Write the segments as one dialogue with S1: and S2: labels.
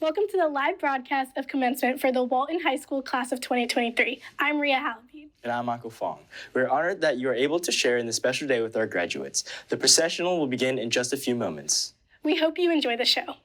S1: Welcome to the live broadcast of commencement for the Walton High School class of 2023. I'm Rhea Hallaby.
S2: And I'm Michael Fong. We're honored that you are able to share in this special day with our graduates. The processional will begin in just a few moments.
S1: We hope you enjoy the show.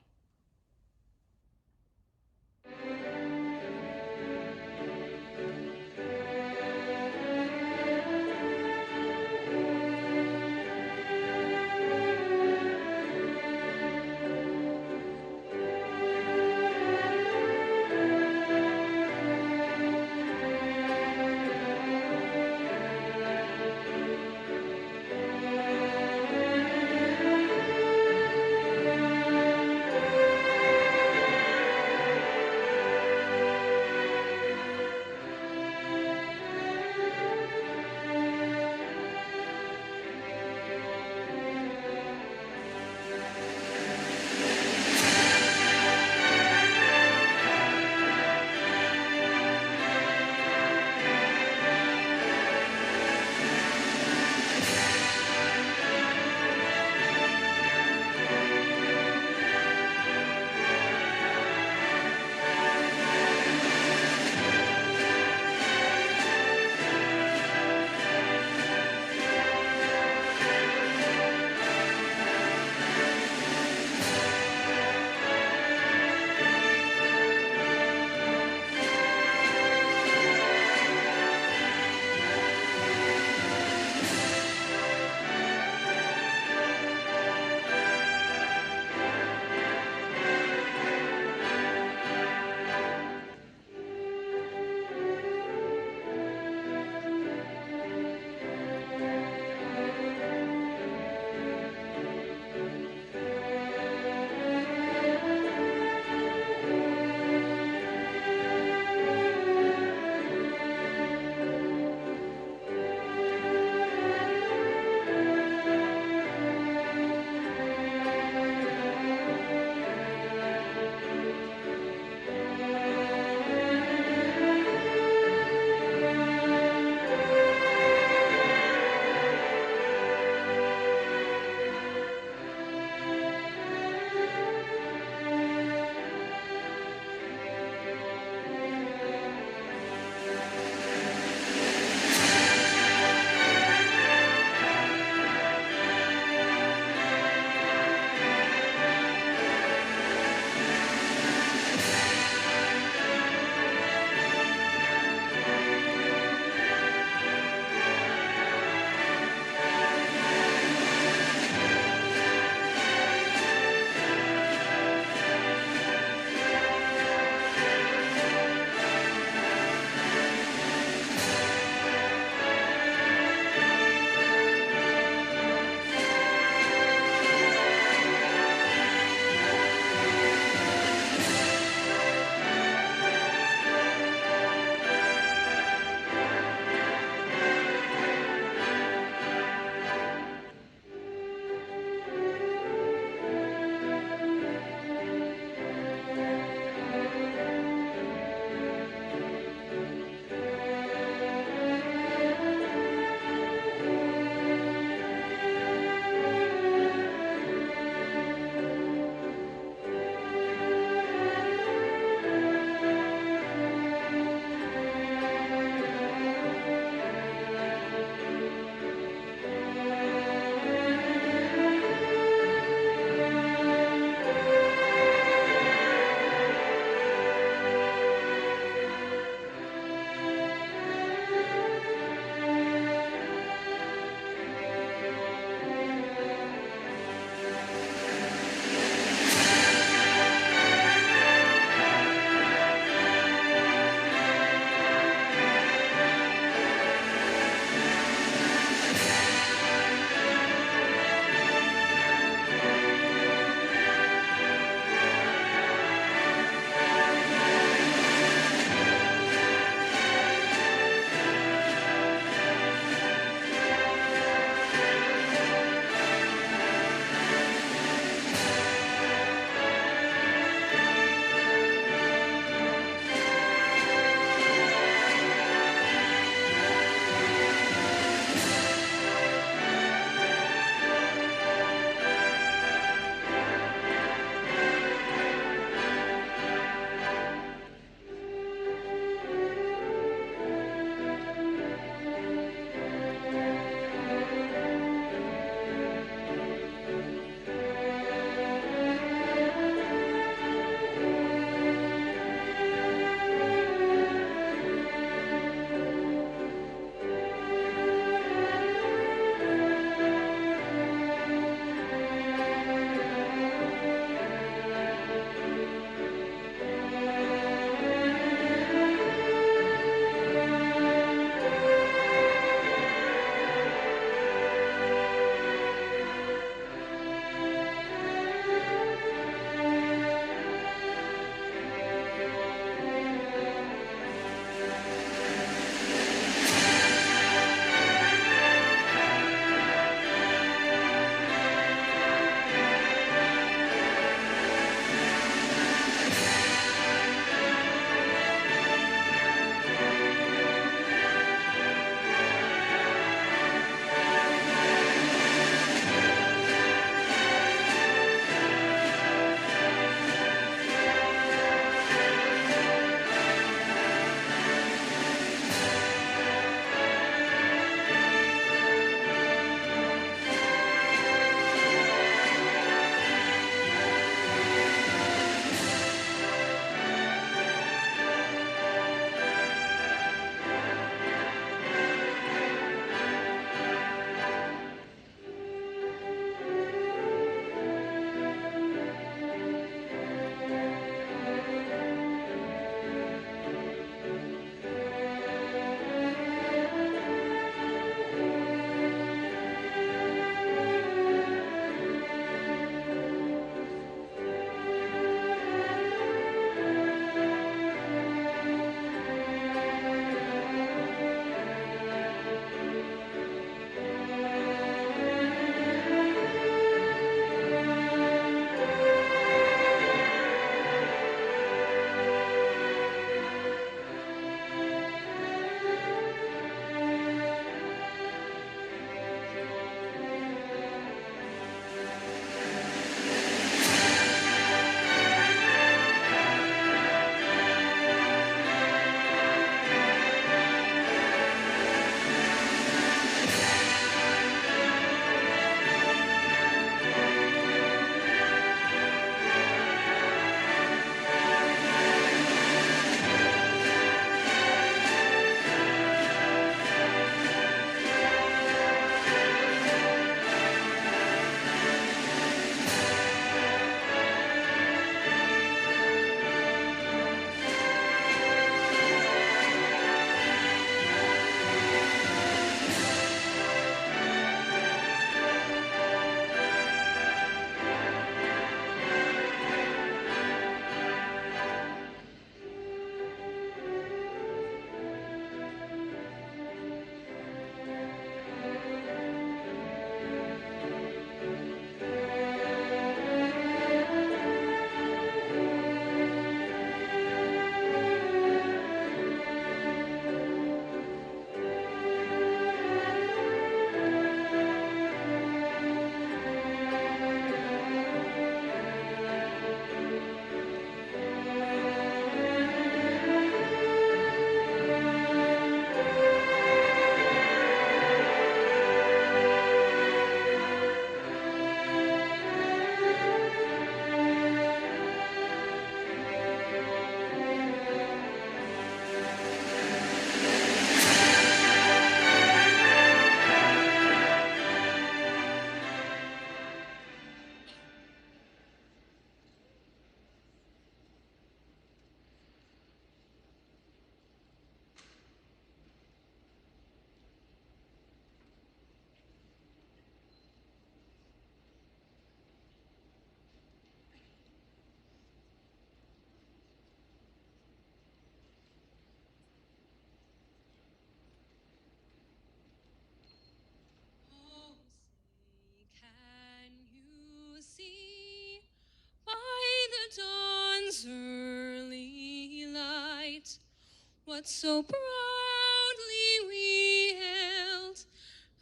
S3: what so proudly we hailed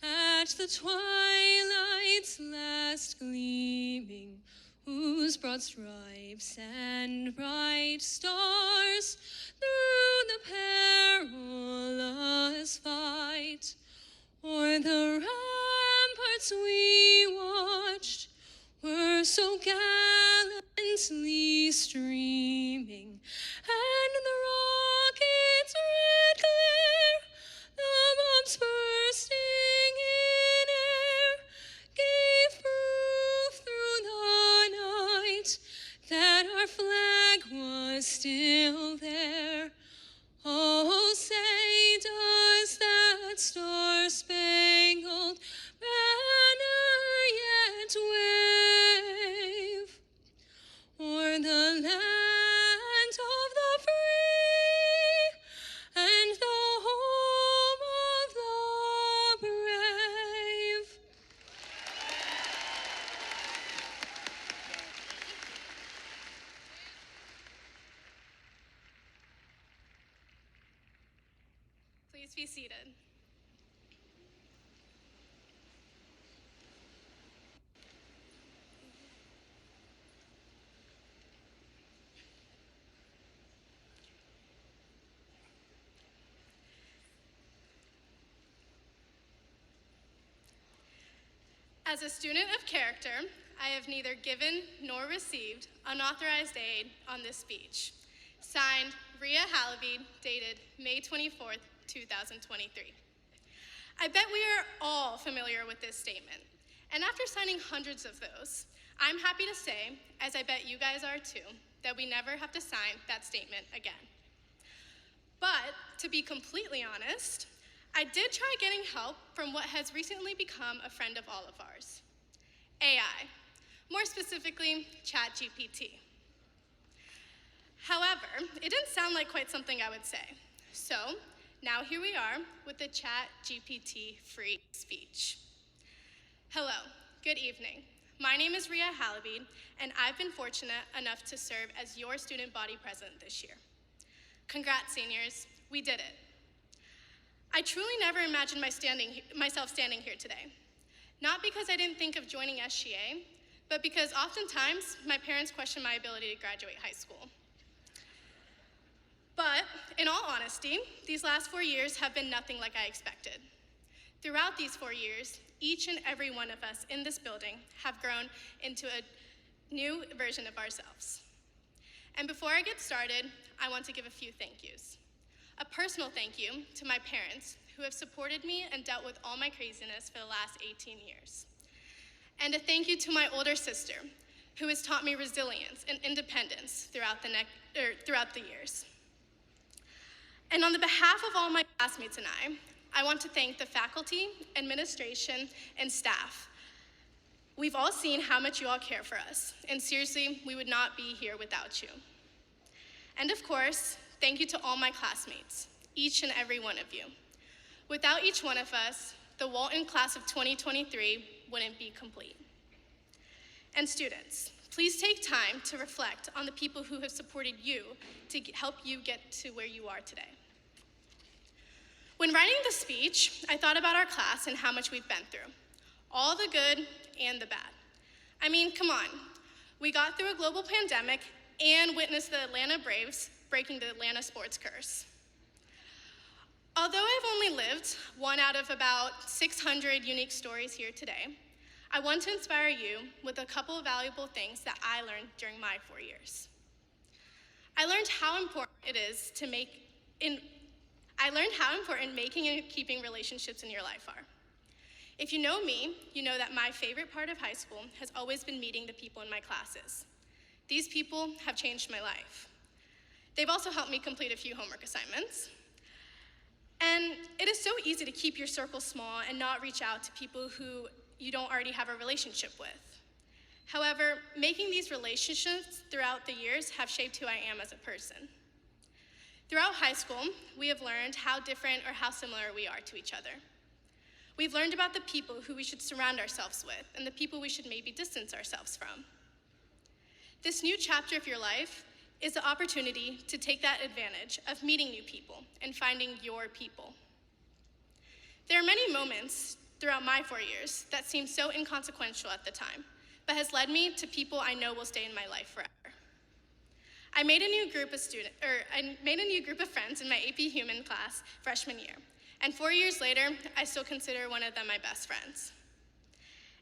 S3: at the twilight's last gleaming, whose broad stripes and bright stars through the perilous fight o'er the ramparts we watched were so gallantly streaming, and the rocket's red glare, the bombs bursting in air, gave proof through the night that our flag was still there. Oh, say does that star-spangled banner yet wave o'er the land of the free and the home of the brave?
S1: Please be seated. As a student of character, I have neither given nor received unauthorized aid on this speech. Signed, Rhea Hallaby, dated May 24th, 2023. I bet we are all familiar with this statement. And after signing hundreds of those, I'm happy to say, as I bet you guys are too, that we never have to sign that statement again. But to be completely honest, I did try getting help from what has recently become a friend of all of ours, AI, more specifically, ChatGPT. However, it didn't sound like quite something I would say. So now here we are with the ChatGPT free speech. Hello, good evening. My name is Rhea Hallaby, and I've been fortunate enough to serve as your student body president this year. Congrats, seniors, we did it. I truly never imagined myself standing here today. Not because I didn't think of joining SGA, but because oftentimes my parents questioned my ability to graduate high school. But in all honesty, these last 4 years have been nothing like I expected. Throughout these 4 years, each and every one of us in this building have grown into a new version of ourselves. And before I get started, I want to give a few thank yous. A personal thank you to my parents who have supported me and dealt with all my craziness for the last 18 years. And a thank you to my older sister who has taught me resilience and independence throughout the years. And on the behalf of all my classmates and I want to thank the faculty, administration, and staff. We've all seen how much you all care for us, and seriously, we would not be here without you. And of course, thank you to all my classmates, each and every one of you. Without each one of us, the Walton class of 2023 wouldn't be complete. And students, please take time to reflect on the people who have supported you to help you get to where you are today. When writing the speech, I thought about our class and how much we've been through, all the good and the bad. I mean, come on. We got through a global pandemic and witnessed the Atlanta Braves breaking the Atlanta sports curse. Although I've only lived one out of about 600 unique stories here today, I want to inspire you with a couple of valuable things that I learned during my 4 years. I learned how important making and keeping relationships in your life are. If you know me, you know that my favorite part of high school has always been meeting the people in my classes. These people have changed my life. They've also helped me complete a few homework assignments. And it is so easy to keep your circle small and not reach out to people who you don't already have a relationship with. However, making these relationships throughout the years have shaped who I am as a person. Throughout high school, we have learned how different or how similar we are to each other. We've learned about the people who we should surround ourselves with and the people we should maybe distance ourselves from. This new chapter of your life is the opportunity to take that advantage of meeting new people and finding your people. There are many moments throughout my 4 years that seemed so inconsequential at the time, but has led me to people I know will stay in my life forever. I made a new group of friends in my AP Human class freshman year, and 4 years later, I still consider one of them my best friends.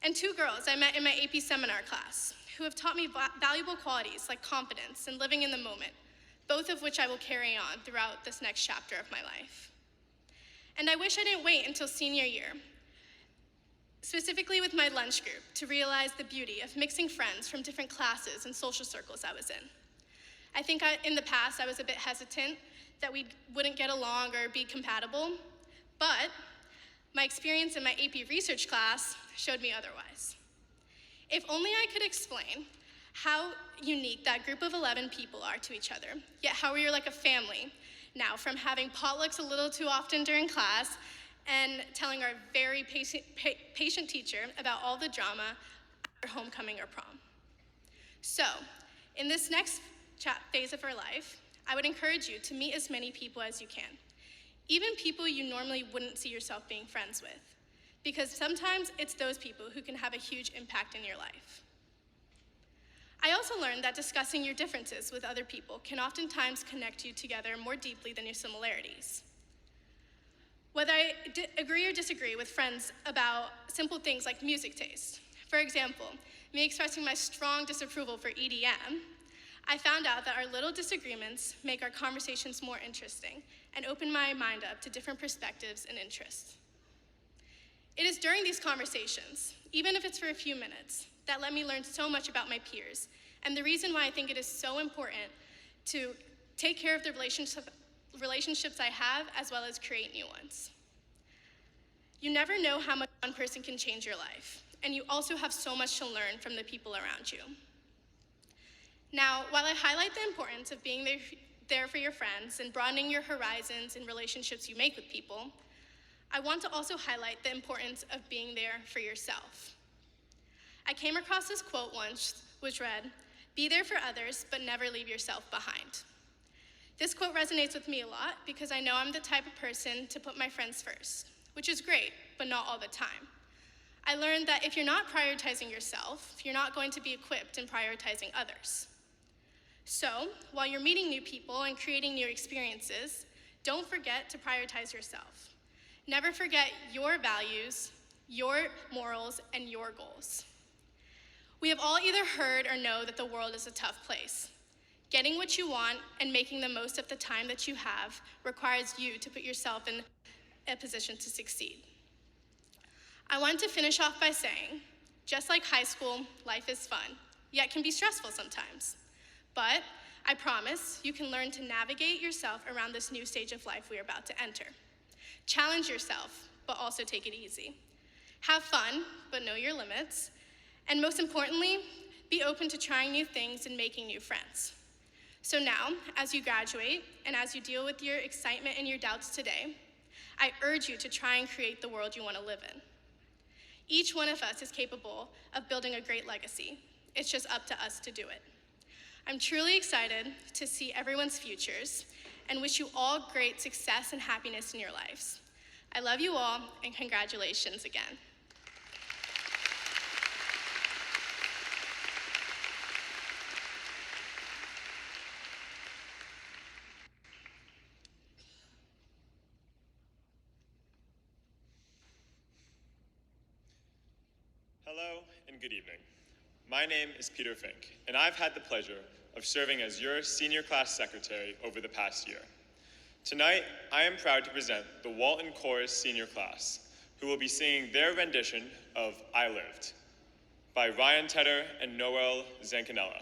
S1: And 2 girls I met in my AP seminar class who have taught me valuable qualities like confidence and living in the moment, both of which I will carry on throughout this next chapter of my life. And I wish I didn't wait until senior year, specifically with my lunch group, to realize the beauty of mixing friends from different classes and social circles I was in. I think in the past I was a bit hesitant that we wouldn't get along or be compatible, but my experience in my AP research class showed me otherwise. If only I could explain how unique that group of 11 people are to each other, yet how we are like a family now, from having potlucks a little too often during class and telling our very patient teacher about all the drama after homecoming or prom. So, in this next phase of our life, I would encourage you to meet as many people as you can, even people you normally wouldn't see yourself being friends with, because sometimes it's those people who can have a huge impact in your life. I also learned that discussing your differences with other people can oftentimes connect you together more deeply than your similarities. Whether I agree or disagree with friends about simple things like music taste, for example, me expressing my strong disapproval for EDM, I found out that our little disagreements make our conversations more interesting and open my mind up to different perspectives and interests. It is during these conversations, even if it's for a few minutes, that let me learn so much about my peers, and the reason why I think it is so important to take care of the relationships I have, as well as create new ones. You never know how much one person can change your life, and you also have so much to learn from the people around you. Now, while I highlight the importance of being there for your friends and broadening your horizons in relationships you make with people, I want to also highlight the importance of being there for yourself. I came across this quote once, which read, "Be there for others, but never leave yourself behind." This quote resonates with me a lot because I know I'm the type of person to put my friends first, which is great, but not all the time. I learned that if you're not prioritizing yourself, you're not going to be equipped in prioritizing others. So, while you're meeting new people and creating new experiences, don't forget to prioritize yourself. Never forget your values, your morals, and your goals. We have all either heard or know that the world is a tough place. Getting what you want and making the most of the time that you have requires you to put yourself in a position to succeed. I want to finish off by saying, just like high school, life is fun, yet can be stressful sometimes. But I promise you can learn to navigate yourself around this new stage of life we are about to enter. Challenge yourself, but also take it easy. Have fun, but know your limits. And most importantly, be open to trying new things and making new friends. So now, as you graduate and as you deal with your excitement and your doubts today, I urge you to try and create the world you want to live in. Each one of us is capable of building a great legacy. It's just up to us to do it. I'm truly excited to see everyone's futures and wish you all great success and happiness in your lives. I love you all, and congratulations again.
S4: Hello and good evening. My name is Peter Fink, and I've had the pleasure of serving as your senior class secretary over the past year. Tonight, I am proud to present the Walton Chorus senior class, who will be singing their rendition of I Lived by Ryan Tedder and Noel Zancanella.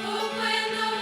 S3: Open the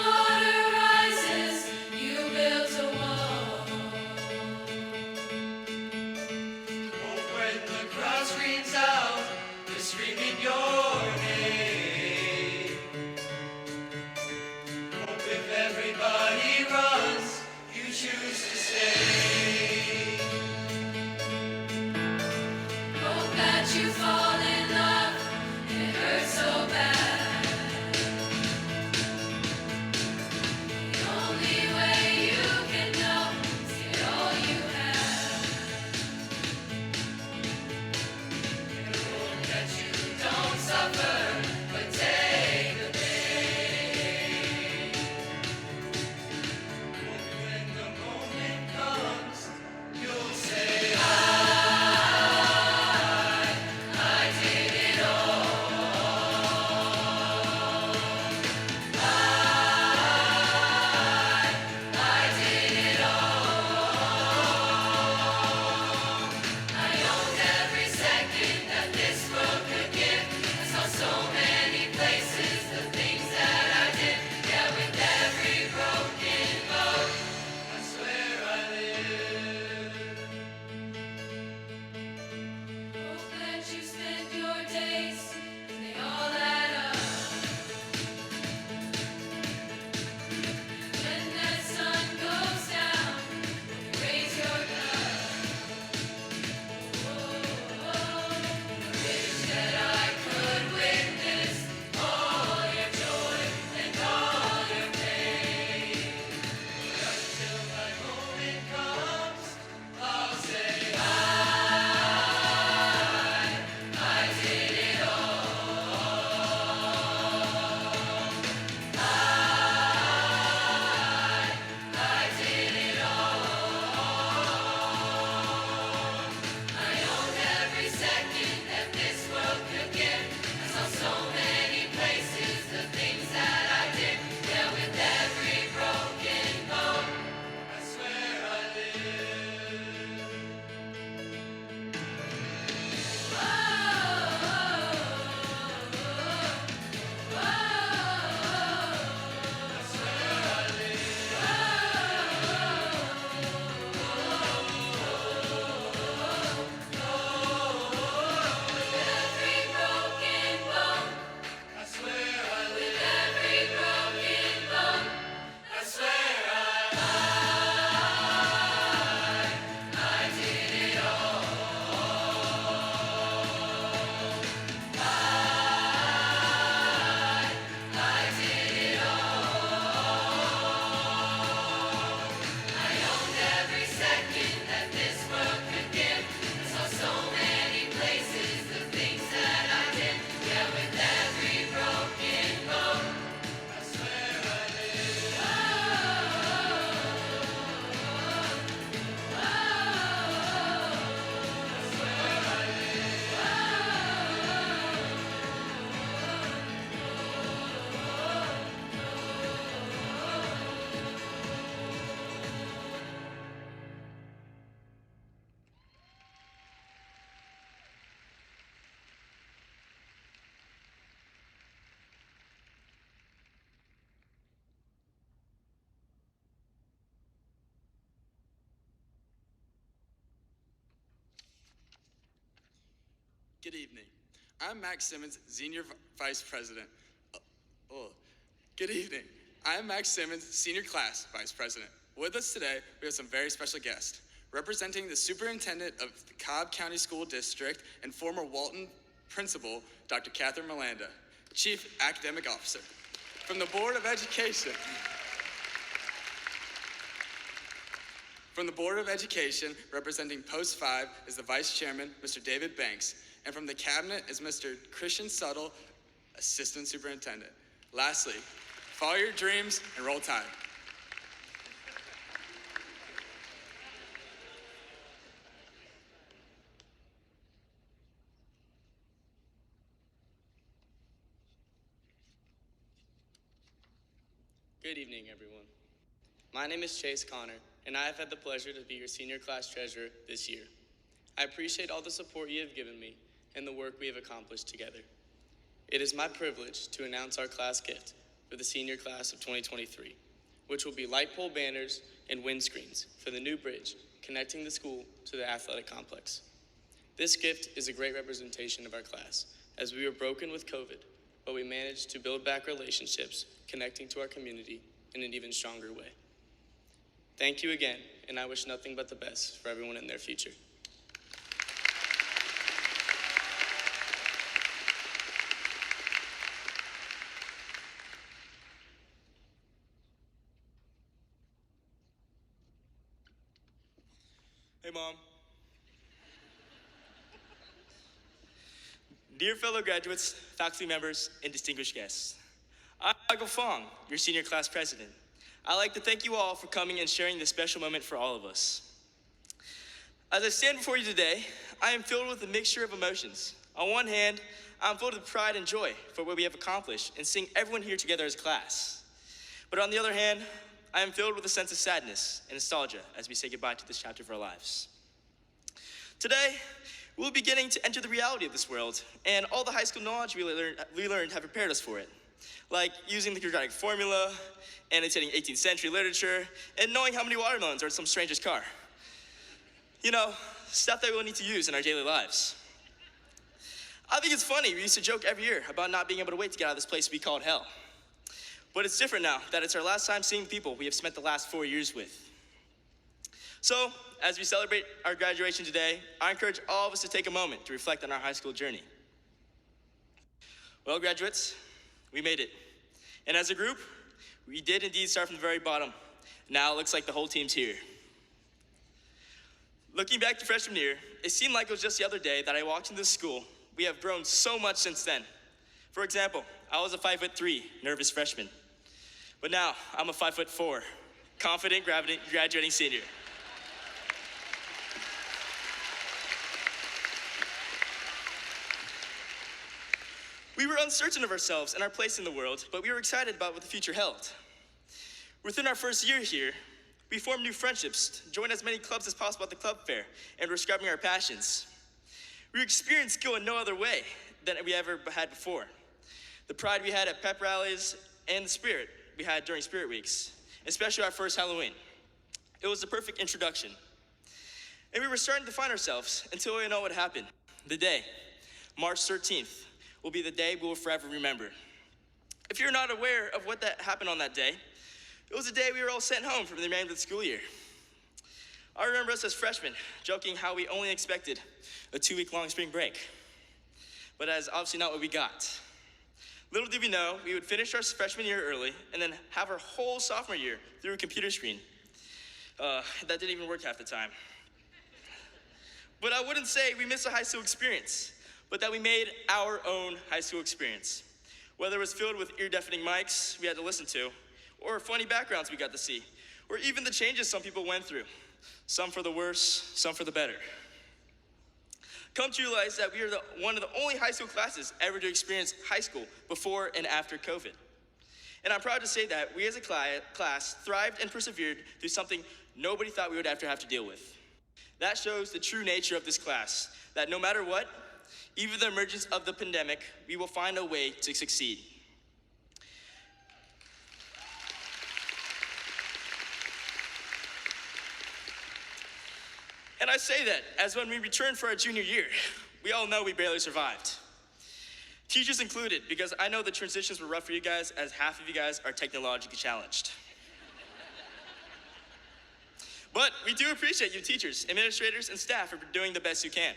S5: Good evening. I'm Max Simmons, Senior Vice President. Good evening. I'm Max Simmons, Senior Class Vice President. With us today, we have some very special guests. Representing the Superintendent of the Cobb County School District and former Walton Principal, Dr. Catherine Miranda, Chief Academic Officer. From the Board of Education, representing Post 5 is the Vice Chairman, Mr. David Banks, and from the Cabinet is Mr. Christian Suttle, Assistant Superintendent. Lastly, follow your dreams and roll tide.
S6: Good evening, everyone. My name is Chase Connor, and I have had the pleasure to be your senior class treasurer this year. I appreciate all the support you have given me and the work we have accomplished together. It is my privilege to announce our class gift for the senior class of 2023, which will be light pole banners and windscreens for the new bridge connecting the school to the athletic complex. This gift is a great representation of our class, as we were broken with COVID, but we managed to build back relationships connecting to our community in an even stronger way. Thank you again, and I wish nothing but the best for everyone in their future.
S2: Hey, Mom. Dear fellow graduates, faculty members, and distinguished guests, I'm Michael Fong, your senior class president. I'd like to thank you all for coming and sharing this special moment for all of us. As I stand before you today, I am filled with a mixture of emotions. On one hand, I'm filled with pride and joy for what we have accomplished and seeing everyone here together as a class. But on the other hand, I am filled with a sense of sadness and nostalgia as we say goodbye to this chapter of our lives. Today, we'll be beginning to enter the reality of this world, and all the high school knowledge we learned have prepared us for it, like using the quadratic formula, annotating 18th century literature, and knowing how many watermelons are in some stranger's car. You know, stuff that we'll need to use in our daily lives. I think it's funny, we used to joke every year about not being able to wait to get out of this place we called hell. But it's different now that it's our last time seeing the people we have spent the last 4 years with. So, as we celebrate our graduation today, I encourage all of us to take a moment to reflect on our high school journey. Well, graduates, we made it. And as a group, we did indeed start from the very bottom. Now it looks like the whole team's here. Looking back to freshman year, it seemed like it was just the other day that I walked into this school. We have grown so much since then. For example, I was a 5'3" nervous freshman. But now, I'm a 5'4", confident graduating senior. We were uncertain of ourselves and our place in the world, but we were excited about what the future held. Within our first year here, we formed new friendships, joined as many clubs as possible at the club fair, and were discovering our passions. We experienced skill in no other way than we ever had before. The pride we had at pep rallies and the spirit we had during Spirit Weeks, especially our first Halloween. It was the perfect introduction. And we were starting to find ourselves until we know what happened. The day, March 13th, will be the day we will forever remember. If you're not aware of what happened on that day, it was the day we were all sent home from the remainder of the school year. I remember us as freshmen joking how we only expected a 2-week-long spring break. But that is obviously not what we got. Little did we know, we would finish our freshman year early and then have our whole sophomore year through a computer screen. That didn't even work half the time. But I wouldn't say we missed a high school experience, but that we made our own high school experience. Whether it was filled with ear-deafening mics we had to listen to, or funny backgrounds we got to see, or even the changes some people went through, some for the worse, some for the better. Come to realize that we are one of the only high school classes ever to experience high school before and after COVID. And I'm proud to say that we as a class thrived and persevered through something nobody thought we would have to deal with. That shows the true nature of this class, that no matter what, even the emergence of the pandemic, we will find a way to succeed. And I say that as when we return for our junior year, we all know we barely survived. Teachers included, because I know the transitions were rough for you guys, as half of you guys are technologically challenged. But we do appreciate you teachers, administrators, and staff for doing the best you can.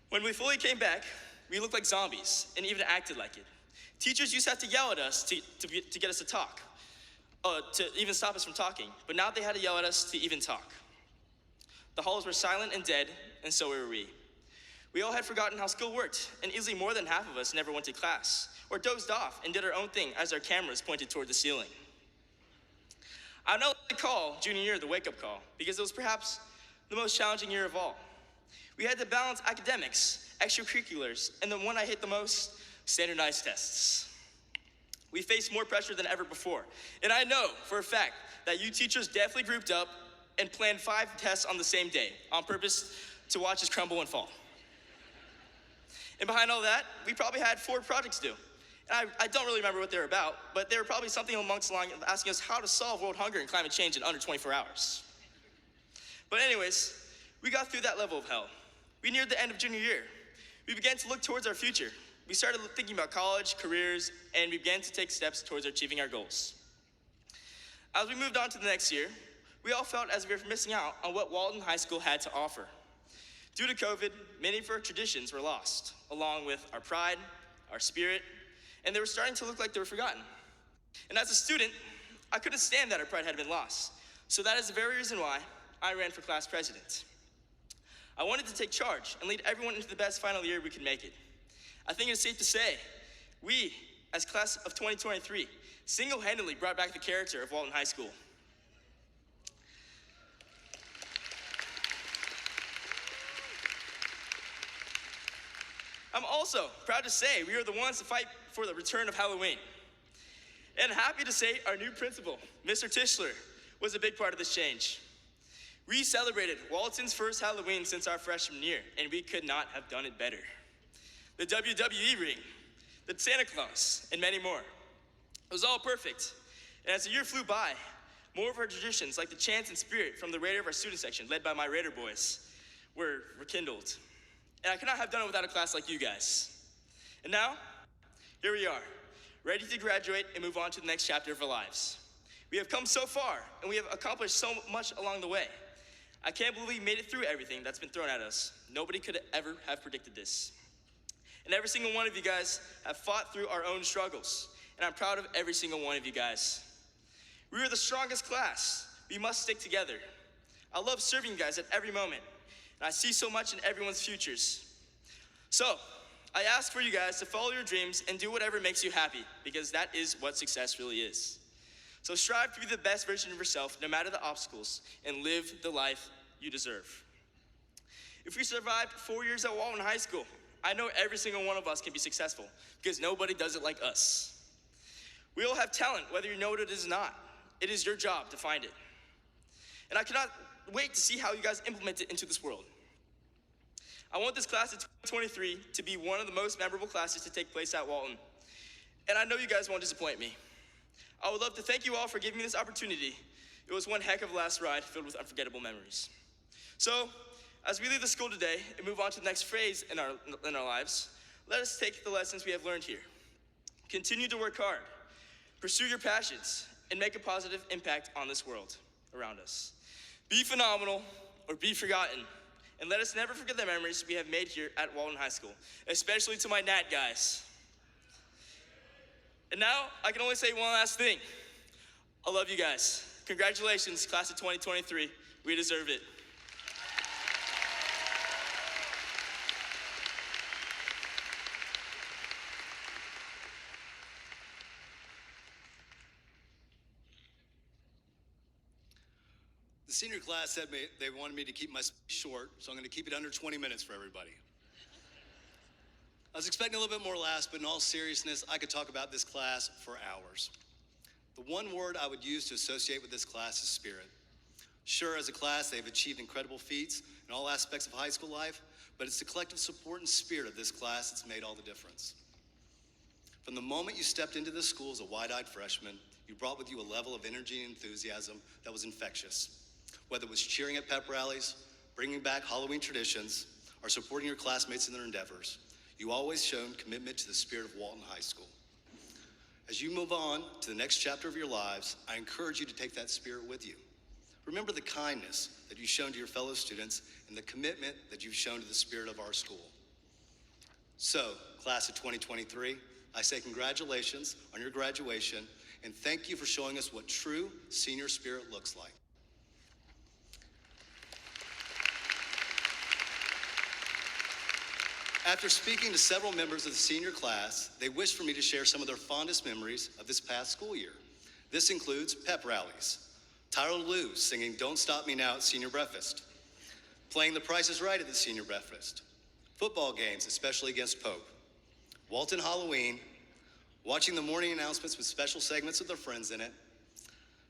S2: When we fully came back, we looked like zombies and even acted like it. Teachers used to have to yell at us to get us to talk, to even stop us from talking, but now they had to yell at us to even talk. The halls were silent and dead, and so were we. We all had forgotten how school worked, and easily more than half of us never went to class, or dozed off and did our own thing as our cameras pointed toward the ceiling. I know they call junior year the wake-up call, because it was perhaps the most challenging year of all. We had to balance academics, extracurriculars, and the one I hate the most, standardized tests. We faced more pressure than ever before, and I know for a fact that you teachers definitely grouped up and planned 5 tests on the same day on purpose to watch us crumble and fall. And behind all that, we probably had 4 projects due. And I don't really remember what they were about, but they were probably something amongst the line of asking us how to solve world hunger and climate change in under 24 hours. But anyways, we got through that level of hell. We neared the end of junior year. We began to look towards our future. We started thinking about college, careers, and we began to take steps towards achieving our goals. As we moved on to the next year, we all felt as if we were missing out on what Walton High School had to offer. Due to COVID, many of our traditions were lost, along with our pride, our spirit, and they were starting to look like they were forgotten. And as a student, I couldn't stand that our pride had been lost. So that is the very reason why I ran for class president. I wanted to take charge and lead everyone into the best final year we could make it. I think it's safe to say, we, as class of 2023, single-handedly brought back the character of Walton High School. I'm also proud to say we are the ones to fight for the return of Halloween. And happy to say our new principal, Mr. Tischler, was a big part of this change. We celebrated Walton's first Halloween since our freshman year, and we could not have done it better. The WWE ring, the Santa Claus, and many more. It was all perfect. And as the year flew by, more of our traditions, like the chants and spirit from the Raider of our student section, led by my Raider boys, were rekindled. And I could not have done it without a class like you guys. And now, here we are, ready to graduate and move on to the next chapter of our lives. We have come so far, and we have accomplished so much along the way. I can't believe we made it through everything that's been thrown at us. Nobody could ever have predicted this. And every single one of you guys have fought through our own struggles, and I'm proud of every single one of you guys. We are the strongest class. We must stick together. I love serving you guys at every moment, and I see so much in everyone's futures. So, I ask for you guys to follow your dreams and do whatever makes you happy, because that is what success really is. So strive to be the best version of yourself, no matter the obstacles, and live the life you deserve. If we survived 4 years at Walton High School, I know every single one of us can be successful, because nobody does it like us. We all have talent, whether you know it or not. It is your job to find it. And I cannot wait to see how you guys implement it into this world. I want this class of 2023 to be one of the most memorable classes to take place at Walton. And I know you guys won't disappoint me. I would love to thank you all for giving me this opportunity. It was one heck of a last ride filled with unforgettable memories. So, as we leave the school today and move on to the next phase in our lives, let us take the lessons we have learned here. Continue to work hard, pursue your passions, and make a positive impact on this world around us. Be phenomenal or be forgotten. And let us never forget the memories we have made here at Walton High School, especially to my Nat guys. And now, I can only say one last thing. I love you guys. Congratulations, class of 2023. We deserve it.
S7: The senior class said they wanted me to keep my speech short, so I'm going to keep it under 20 minutes for everybody. I was expecting a little bit more last, but in all seriousness, I could talk about this class for hours. The one word I would use to associate with this class is spirit. Sure, as a class, they've achieved incredible feats in all aspects of high school life, but it's the collective support and spirit of this class that's made all the difference. From the moment you stepped into this school as a wide-eyed freshman, you brought with you a level of energy and enthusiasm that was infectious. Whether it was cheering at pep rallies, bringing back Halloween traditions, are supporting your classmates in their endeavors. You always shown commitment to the spirit of Walton High School. As you move on to the next chapter of your lives, I encourage you to take that spirit with you. Remember the kindness that you've shown to your fellow students and the commitment that you've shown to the spirit of our school. So, class of 2023, I say congratulations on your graduation and thank you for showing us what true senior spirit looks like. After speaking to several members of the senior class, they wished for me to share some of their fondest memories of this past school year. This includes pep rallies, Tyler Lou singing Don't Stop Me Now at senior breakfast, playing The Price is Right at the senior breakfast, football games, especially against Pope, Walton Halloween, watching the morning announcements with special segments with their friends in it.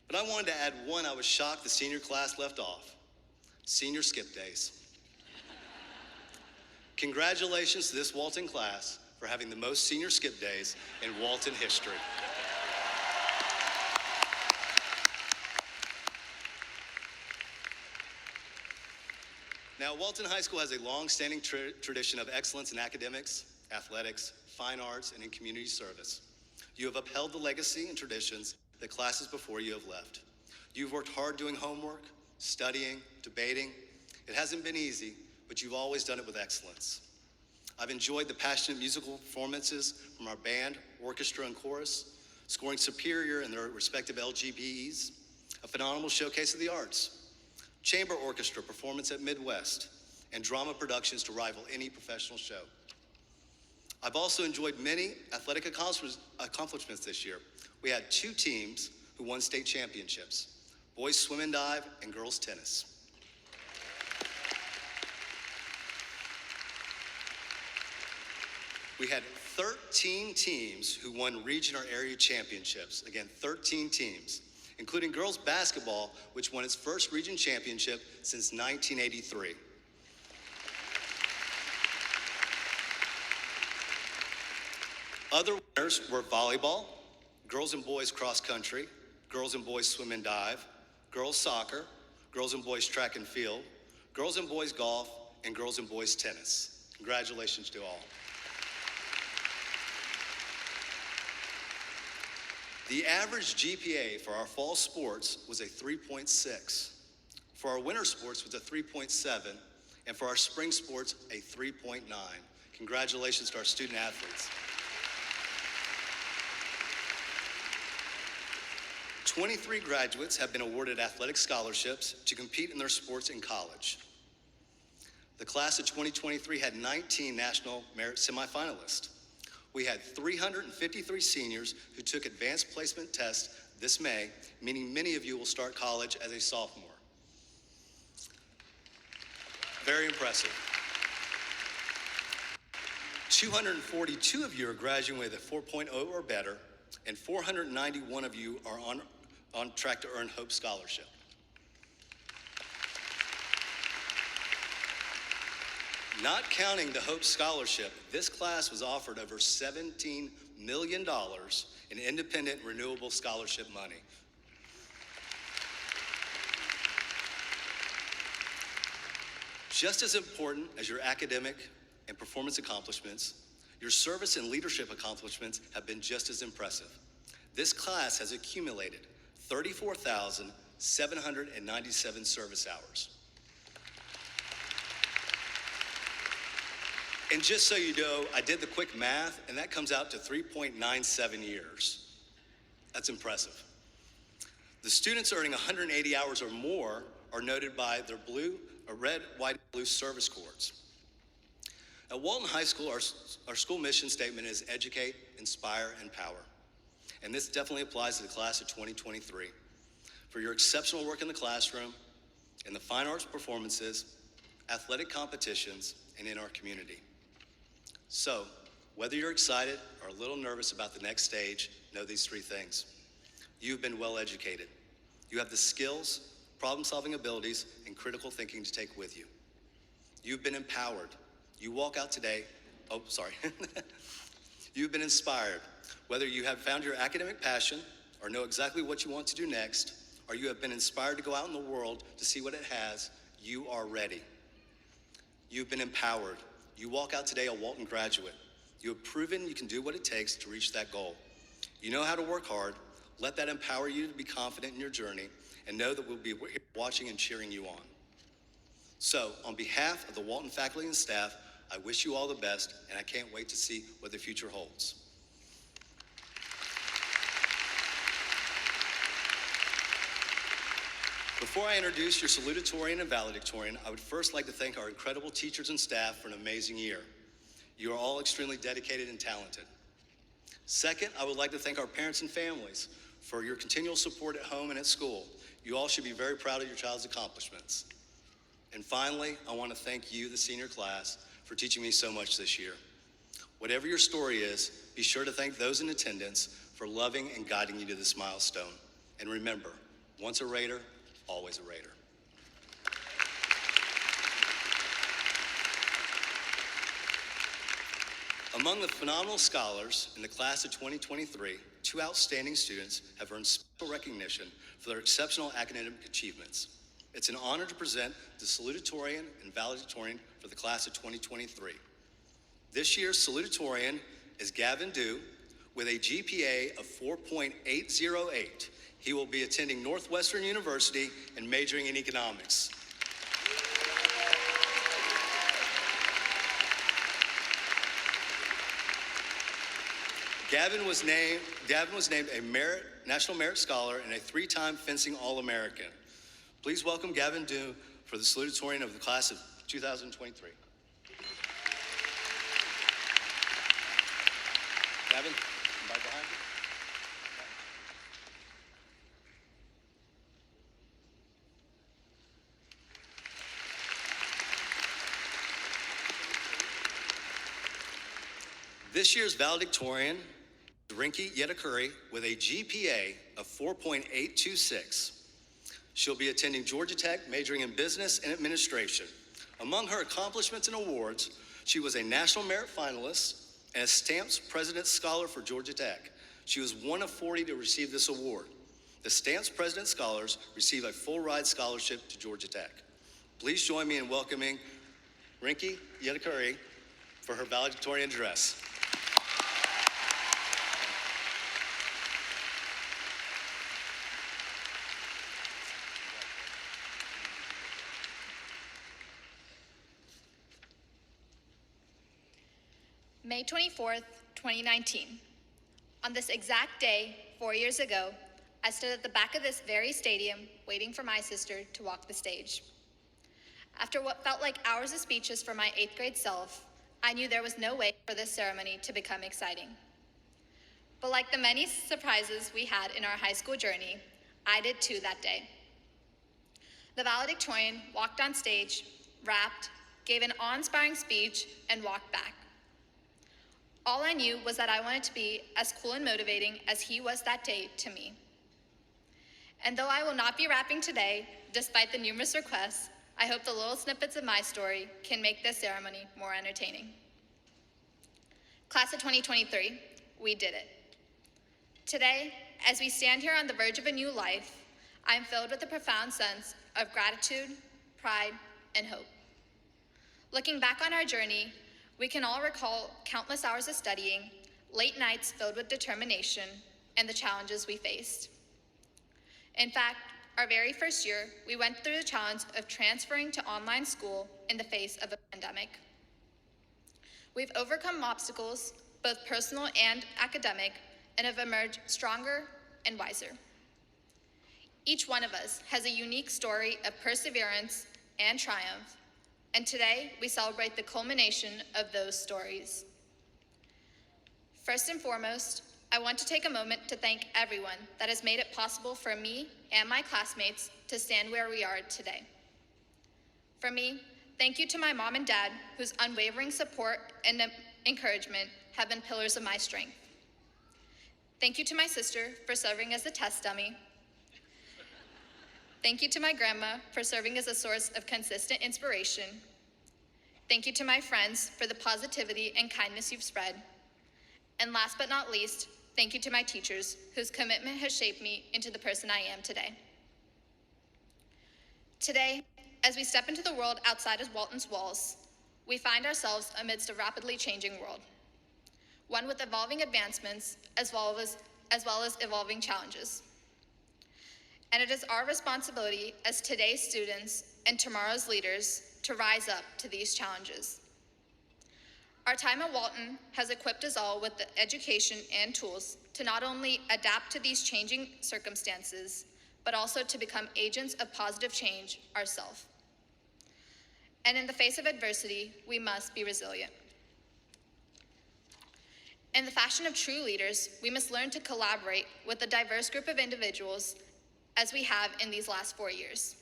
S7: But I wanted to add one I was shocked the senior class left off, senior skip days. Congratulations to this Walton class for having the most senior skip days in Walton history. Now, Walton High School has a long-standing tradition of excellence in academics, athletics, fine arts, and in community service. You have upheld the legacy and traditions that classes before you have left. You've worked hard doing homework, studying, debating. It hasn't been easy, but you've always done it with excellence. I've enjoyed the passionate musical performances from our band, orchestra, and chorus, scoring superior in their respective LGBEs, a phenomenal showcase of the arts, chamber orchestra performance at Midwest, and drama productions to rival any professional show. I've also enjoyed many athletic accomplishments this year. We had 2 teams who won state championships, boys swim and dive and girls tennis. We had 13 teams who won region or area championships. Again, 13 teams, including girls basketball, which won its first region championship since 1983. Other winners were volleyball, girls and boys cross country, girls and boys swim and dive, girls soccer, girls and boys track and field, girls and boys golf, and girls and boys tennis. Congratulations to all. The average GPA for our fall sports was a 3.6. For our winter sports was a 3.7, and for our spring sports, a 3.9. Congratulations to our student athletes. 23 graduates have been awarded athletic scholarships to compete in their sports in college. The class of 2023 had 19 national merit semifinalists. We had 353 seniors who took advanced placement tests this May, meaning many of you will start college as a sophomore. Very impressive. 242 of you are graduating with a 4.0 or better, and 491 of you are on track to earn Hope Scholarship. Not counting the Hope Scholarship, this class was offered over $17 million in independent renewable scholarship money. Just as important as your academic and performance accomplishments, your service and leadership accomplishments have been just as impressive. This class has accumulated 34,797 service hours. And just so you know, I did the quick math, and that comes out to 3.97 years. That's impressive. The students earning 180 hours or more are noted by their red, white, and blue service cords. At Walton High School, our school mission statement is educate, inspire, empower. And this definitely applies to the class of 2023. For your exceptional work in the classroom, in the fine arts performances, athletic competitions, and in our community. So, whether you're excited or a little nervous about the next stage, know these 3 things. You've been well educated. You have the skills, problem-solving abilities, and critical thinking to take with you. You've been empowered. You walk out today, You've been inspired. Whether you have found your academic passion or know exactly what you want to do next, or you have been inspired to go out in the world to see what it has, you are ready. You've been empowered. You walk out today a Walton graduate. You have proven you can do what it takes to reach that goal. You know how to work hard. Let that empower you to be confident in your journey, and know that we'll be here watching and cheering you on. So, on behalf of the Walton faculty and staff, I wish you all the best, and I can't wait to see what the future holds. Before I introduce your salutatorian and valedictorian, I would first like to thank our incredible teachers and staff for an amazing year. You are all extremely dedicated and talented. Second, I would like to thank our parents and families for your continual support at home and at school. You all should be very proud of your child's accomplishments. And finally, I want to thank you, the senior class, for teaching me so much this year. Whatever your story is, be sure to thank those in attendance for loving and guiding you to this milestone. And remember, once a Raider, always a Raider. Among the phenomenal scholars in the class of 2023, 2 outstanding students have earned special recognition for their exceptional academic achievements. It's an honor to present the salutatorian and valedictorian for the class of 2023. This year's salutatorian is Gavin Dew with a GPA of 4.808. He will be attending Northwestern University and majoring in economics. Gavin was named a National Merit Scholar and a 3-time fencing All-American. Please welcome Gavin Dew for the salutatorian of the class of 2023. Gavin, right behind you. This year's valedictorian is Rinky Yetakuri with a GPA of 4.826. She'll be attending Georgia Tech, majoring in business and administration. Among her accomplishments and awards, she was a National Merit Finalist and a Stamps President's Scholar for Georgia Tech. She was one of 40 to receive this award. The Stamps President's Scholars receive a full ride scholarship to Georgia Tech. Please join me in welcoming Rinky Yetakuri for her valedictorian address.
S8: May 24th, 2019. On this exact day, 4 years ago, I stood at the back of this very stadium waiting for my sister to walk the stage. After what felt like hours of speeches for my 8th grade self, I knew there was no way for this ceremony to become exciting. But like the many surprises we had in our high school journey, I did too that day. The valedictorian walked on stage, rapped, gave an awe-inspiring speech, and walked back. All I knew was that I wanted to be as cool and motivating as he was that day to me. And though I will not be rapping today, despite the numerous requests, I hope the little snippets of my story can make this ceremony more entertaining. Class of 2023, we did it. Today, as we stand here on the verge of a new life, I am filled with a profound sense of gratitude, pride, and hope. Looking back on our journey, we can all recall countless hours of studying, late nights filled with determination, and the challenges we faced. In fact, our very first year, we went through the challenge of transferring to online school in the face of a pandemic. We've overcome obstacles, both personal and academic, and have emerged stronger and wiser. Each one of us has a unique story of perseverance and triumph, and today we celebrate the culmination of those stories. First and foremost, I want to take a moment to thank everyone that has made it possible for me and my classmates to stand where we are today. For me, thank you to my mom and dad, whose unwavering support and encouragement have been pillars of my strength. Thank you to my sister for serving as a test dummy. Thank you to my grandma for serving as a source of consistent inspiration. Thank you to my friends for the positivity and kindness you've spread. And last but not least, thank you to my teachers, whose commitment has shaped me into the person I am today. Today, as we step into the world outside of Walton's walls, We find ourselves amidst a rapidly changing world, one with evolving advancements as well as evolving challenges. And it is our responsibility as today's students and tomorrow's leaders to rise up to these challenges. Our time at Walton has equipped us all with the education and tools to not only adapt to these changing circumstances, but also to become agents of positive change ourselves. And in the face of adversity, we must be resilient. In the fashion of true leaders, we must learn to collaborate with a diverse group of individuals as we have in these last 4 years.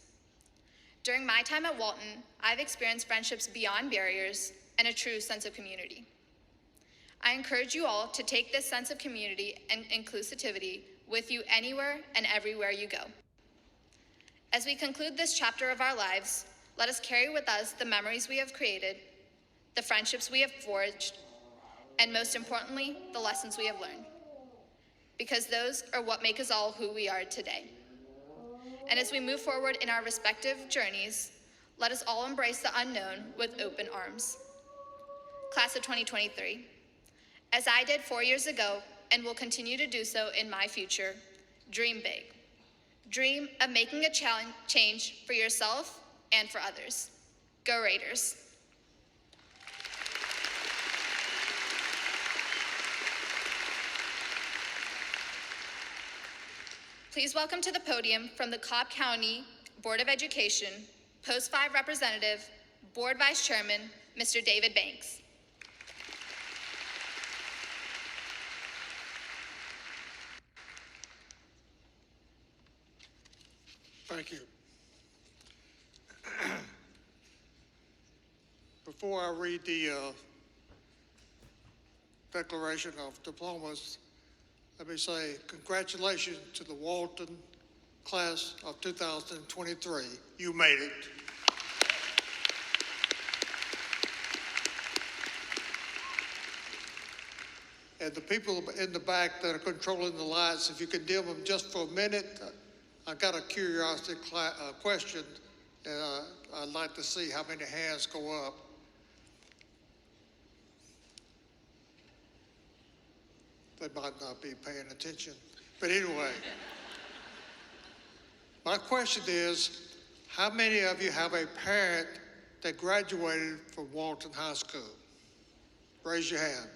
S8: During my time at Walton, I've experienced friendships beyond barriers and a true sense of community. I encourage you all to take this sense of community and inclusivity with you anywhere and everywhere you go. As we conclude this chapter of our lives, let us carry with us the memories we have created, the friendships we have forged, and most importantly, the lessons we have learned. Because those are what make us all who we are today. And as we move forward in our respective journeys, let us all embrace the unknown with open arms. Class of 2023, as I did 4 years ago and will continue to do so in my future, dream big. Dream of making a change for yourself and for others. Go Raiders. Please welcome to the podium from the Cobb County Board of Education, Post 5 Representative, Board Vice Chairman, Mr. David Banks.
S9: Thank you. Before I read the Declaration of Diplomas, let me say congratulations to the Walton class of 2023. You made it. And the people in the back that are controlling the lights, if you could dim them just for a minute, I got a curiosity question, and I'd like to see how many hands go up. They might not be paying attention. But anyway, my question is, how many of you have a parent that graduated from Walton High School? Raise your hand.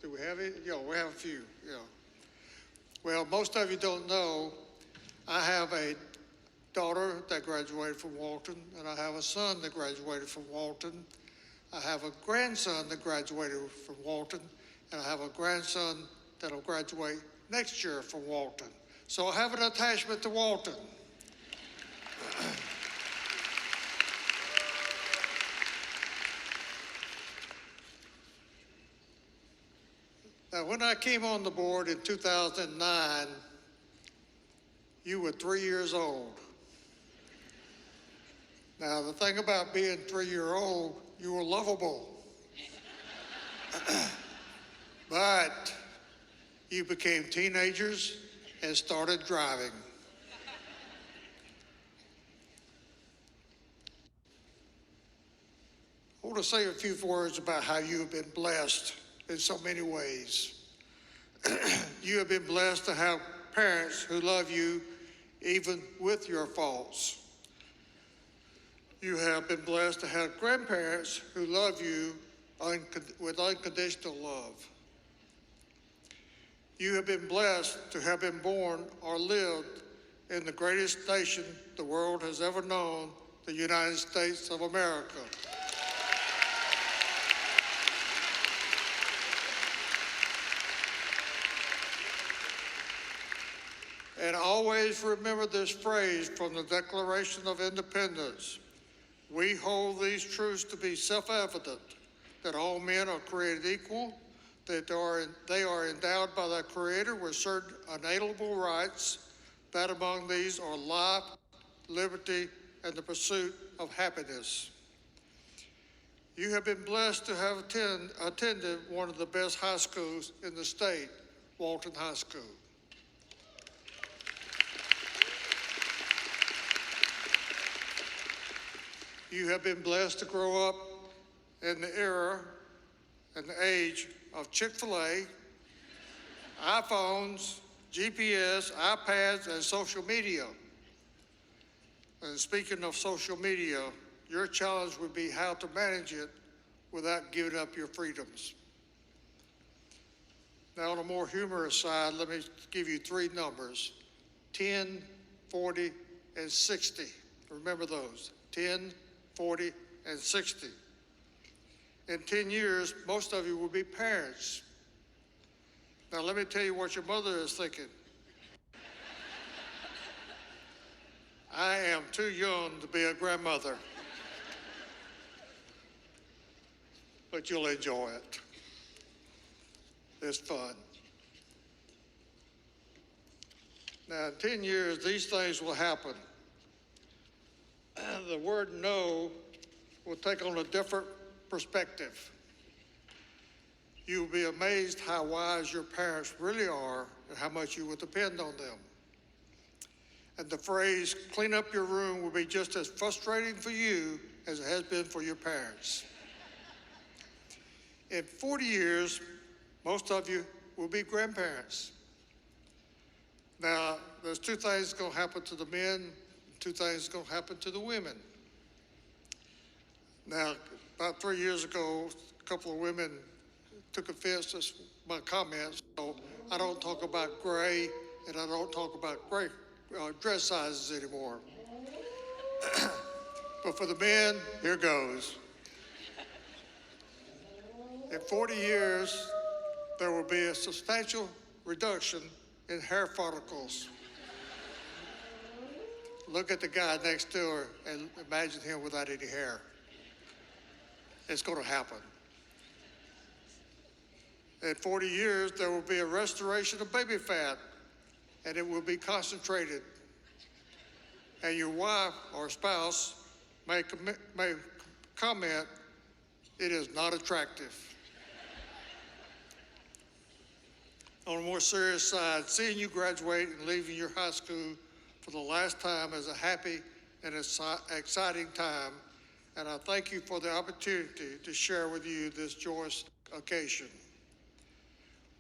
S9: Do we have it? Yeah, we have a few, yeah. Well, most of you don't know, I have a daughter that graduated from Walton, and I have a son that graduated from Walton. I have a grandson that graduated from Walton, and I have a grandson that'll graduate next year from Walton. So I have an attachment to Walton. Now, when I came on the board in 2009, you were 3 years old. Now, the thing about being 3-year-old, you were lovable. But you became teenagers and started driving. I want to say a few words about how you have been blessed in so many ways. You have been blessed to have parents who love you even with your faults. You have been blessed to have grandparents who love you with unconditional love. You have been blessed to have been born or lived in the greatest nation the world has ever known, the United States of America. And always remember this phrase from the Declaration of Independence. We hold these truths to be self-evident, that all men are created equal, that they are endowed by their Creator with certain unalienable rights, that among these are life, liberty, and the pursuit of happiness. You have been blessed to have attended one of the best high schools in the state, Walton High School. You have been blessed to grow up in the era and the age of Chick-fil-A, iPhones, GPS, iPads, and social media. And speaking of social media, your challenge would be how to manage it without giving up your freedoms. Now, on a more humorous side, let me give you three numbers: 10, 40, and 60. Remember those: 10, 40, and 60. In 10 years, most of you will be parents. Now, let me tell you what your mother is thinking. I am too young to be a grandmother. But you'll enjoy it. It's fun. Now, in 10 years, these things will happen. The word no will take on a different perspective. You will be amazed how wise your parents really are and how much you will depend on them. And the phrase, clean up your room, will be just as frustrating for you as it has been for your parents. In 40 years, most of you will be grandparents. Now, there's two things going to happen to the men, two things going to happen to the women. Now, about 3 years ago, a couple of women took offense to my comments, so I don't talk about gray and I don't talk about gray dress sizes anymore. But for the men, here goes. In 40 years, there will be a substantial reduction in hair follicles. Look at the guy next door and imagine him without any hair. It's going to happen. In 40 years, there will be a restoration of baby fat, and it will be concentrated. And your wife or spouse may comment, it is not attractive. On a more serious side, seeing you graduate and leaving your high school for the last time is a happy and exciting time, and I thank you for the opportunity to share with you this joyous occasion.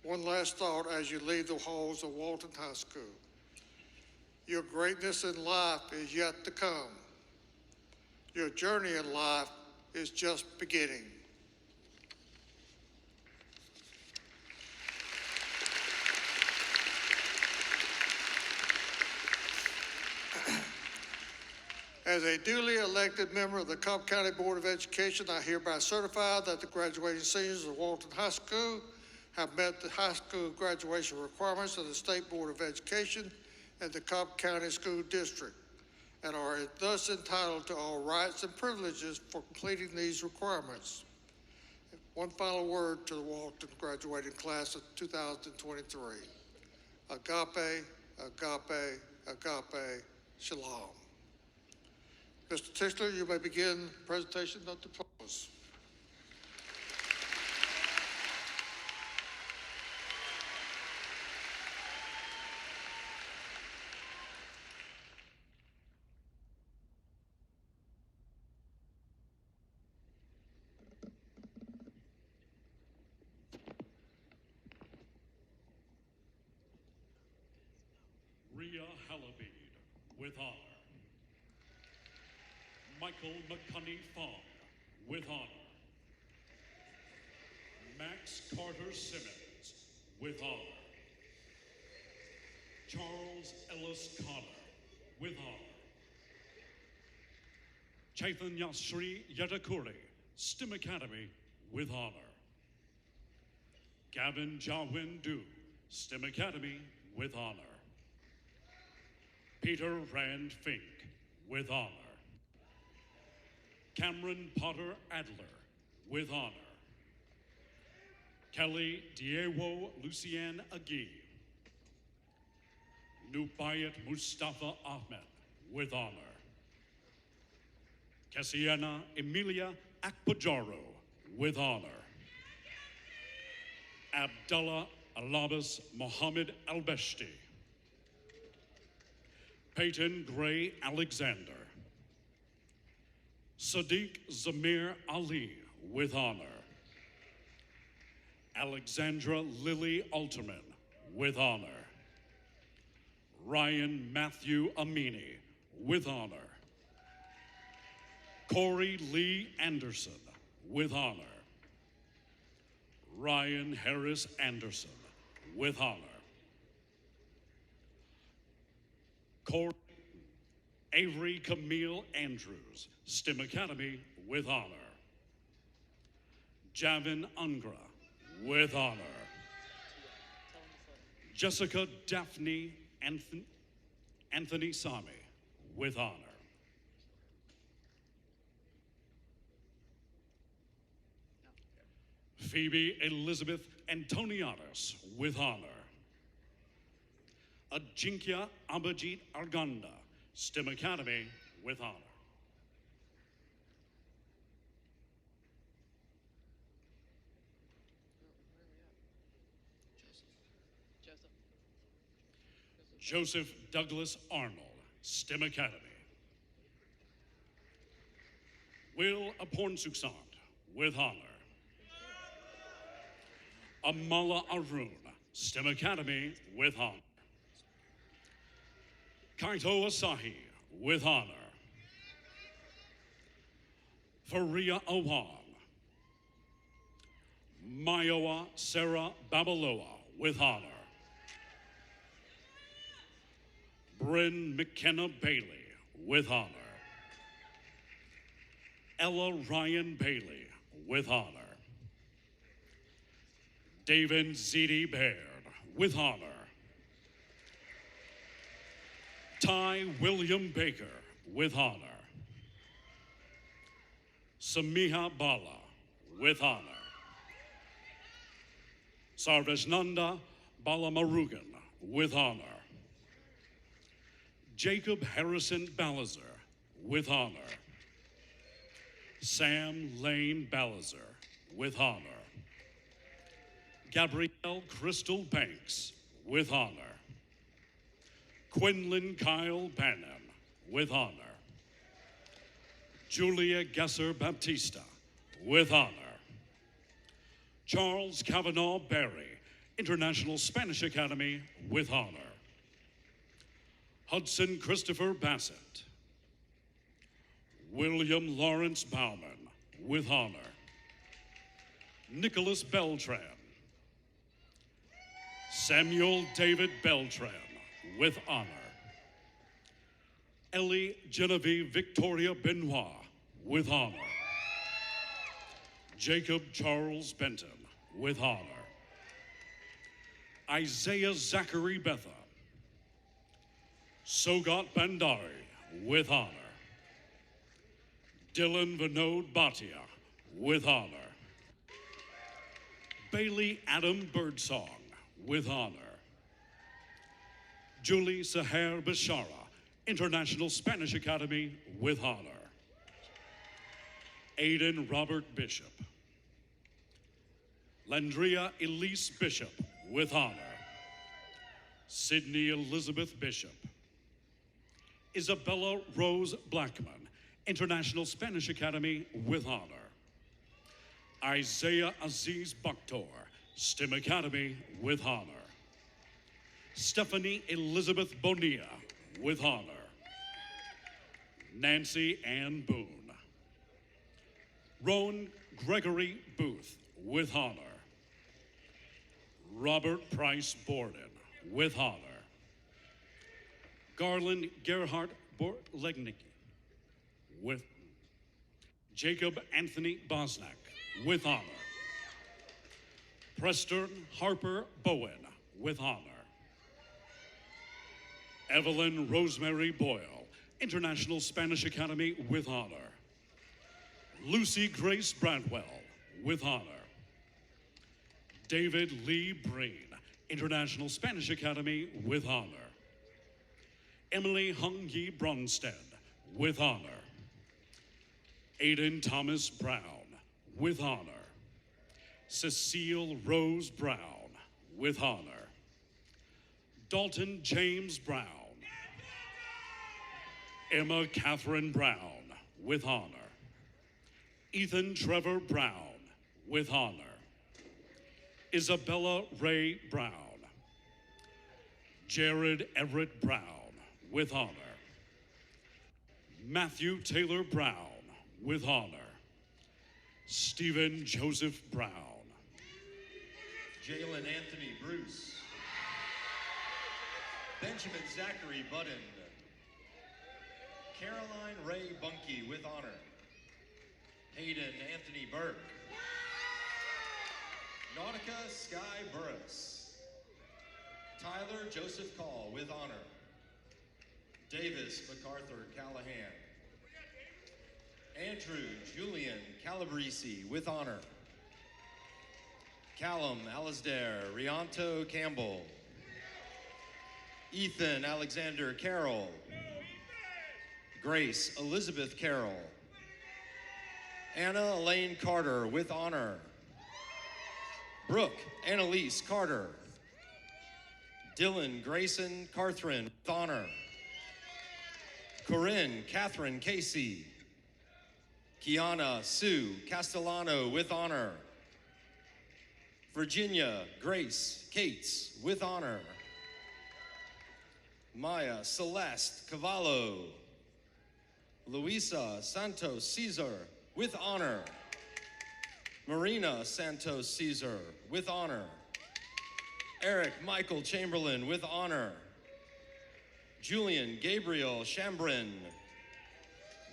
S9: One last thought as you leave the halls of Walton High School. Your greatness in life is yet to come. Your journey in life is just beginning. As a duly elected member of the Cobb County Board of Education, I hereby certify that the graduating seniors of Walton High School have met the high school graduation requirements of the State Board of Education and the Cobb County School District, and are thus entitled to all rights and privileges for completing these requirements. One final word to the Walton graduating class of 2023. Agape, agape, agape, shalom. Mr. Tischler, you may begin the presentation of diplomas.
S10: Rhea Halabid, with honor. Michael McCunney Fong, with honor. Max Carter Simmons, with honor. Charles Ellis Connor, with honor. Chaitanya Sri Yadakuri, STEM Academy, with honor. Gavin Jawin Du, STEM Academy, with honor. Peter Rand Fink, with honor. Cameron Potter Adler, with honor. Kelly Diego Lucian Agui. Nubayat Mustafa Ahmed, with honor. Cassiana Emilia Akpajaro, with honor. Abdullah Alabas Mohammed Al-Beshti. Peyton Gray Alexander. Sadiq Zamir Ali, with honor. Alexandra Lily Alterman, with honor. Ryan Matthew Amini, with honor. Corey Lee Anderson, with honor. Ryan Harris Anderson, with honor. Avery Camille Andrews, STEM Academy, with honor. Javin Ungra, with honor. Jessica Daphne Anthony Sami, with honor. Phoebe Elizabeth Antoniadis, with honor. Ajinkya Abhijit Arganda, STEM Academy, with honor. Joseph Douglas Arnold, STEM Academy. Will Apornsuksand, with honor. Amala Arun, STEM Academy, with honor. Kaito Asahi, with honor. Faria Awan. Mayowa Sarah Babaloa, with honor. Bryn McKenna Bailey, with honor. Ella Ryan Bailey, with honor. David Zeddy Baird, with honor. Ty William Baker, with honor. Samiha Bala, with honor. Sarvajnanda Balamarugan, with honor. Jacob Harrison Balazer, with honor. Sam Lane Balazer, with honor. Gabrielle Crystal Banks, with honor. Quinlan Kyle Bannon, with honor. Julia Gesser Baptista, with honor. Charles Kavanaugh Berry, International Spanish Academy, with honor. Hudson Christopher Bassett. William Lawrence Bauman, with honor. Nicholas Beltran. Samuel David Beltran, with honor. Ellie Genevieve Victoria Benoit, with honor. Jacob Charles Benton, with honor. Isaiah Zachary Betha. Sogat Bandari, with honor. Dylan Vinod Bhatia, with honor. Bailey Adam Birdsong, with honor. Julie Saher Bashara, International Spanish Academy, with honor. Aiden Robert Bishop. Landria Elise Bishop, with honor. Sydney Elizabeth Bishop. Isabella Rose Blackman, International Spanish Academy, with honor. Isaiah Aziz Bakhtor, STEM Academy, with honor. Stephanie Elizabeth Bonilla, with honor. Nancy Ann Boone. Rowan Gregory Booth, with honor. Robert Price Borden, with honor. Garland Gerhardt Legnicki, with Jacob Anthony Bosnack, with honor. Preston Harper Bowen, with honor. Evelyn Rosemary Boyle, International Spanish Academy, with honor. Lucy Grace Bradwell, with honor. David Lee Breen, International Spanish Academy, with honor. Emily Hung Yi Bronsted, with honor. Aiden Thomas Brown, with honor. Cecile Rose Brown, with honor. Dalton James Brown. Emma Catherine Brown, with honor. Ethan Trevor Brown, with honor. Isabella Ray Brown. Jared Everett Brown, with honor. Matthew Taylor Brown, with honor. Stephen Joseph Brown.
S11: Jalen Anthony Bruce. Benjamin Zachary Budden. Caroline Ray Bunky, with honor. Hayden Anthony Burke. Nautica Sky Burris. Tyler Joseph Call, with honor. Davis MacArthur Callahan. Andrew Julian Calabrese, with honor. Callum Alasdair Rianto Campbell. Ethan Alexander Carroll. Grace Elizabeth Carroll. Anna Elaine Carter, with honor. Brooke Annalise Carter. Dylan Grayson Carthrin, with honor. Corinne Catherine Casey. Kiana Sue Castellano, with honor. Virginia Grace Cates, with honor. Maya Celeste Cavallo. Luisa Santos Caesar, with honor. Marina Santos Caesar, with honor. Eric Michael Chamberlain, with honor. Julian Gabriel Chambrin.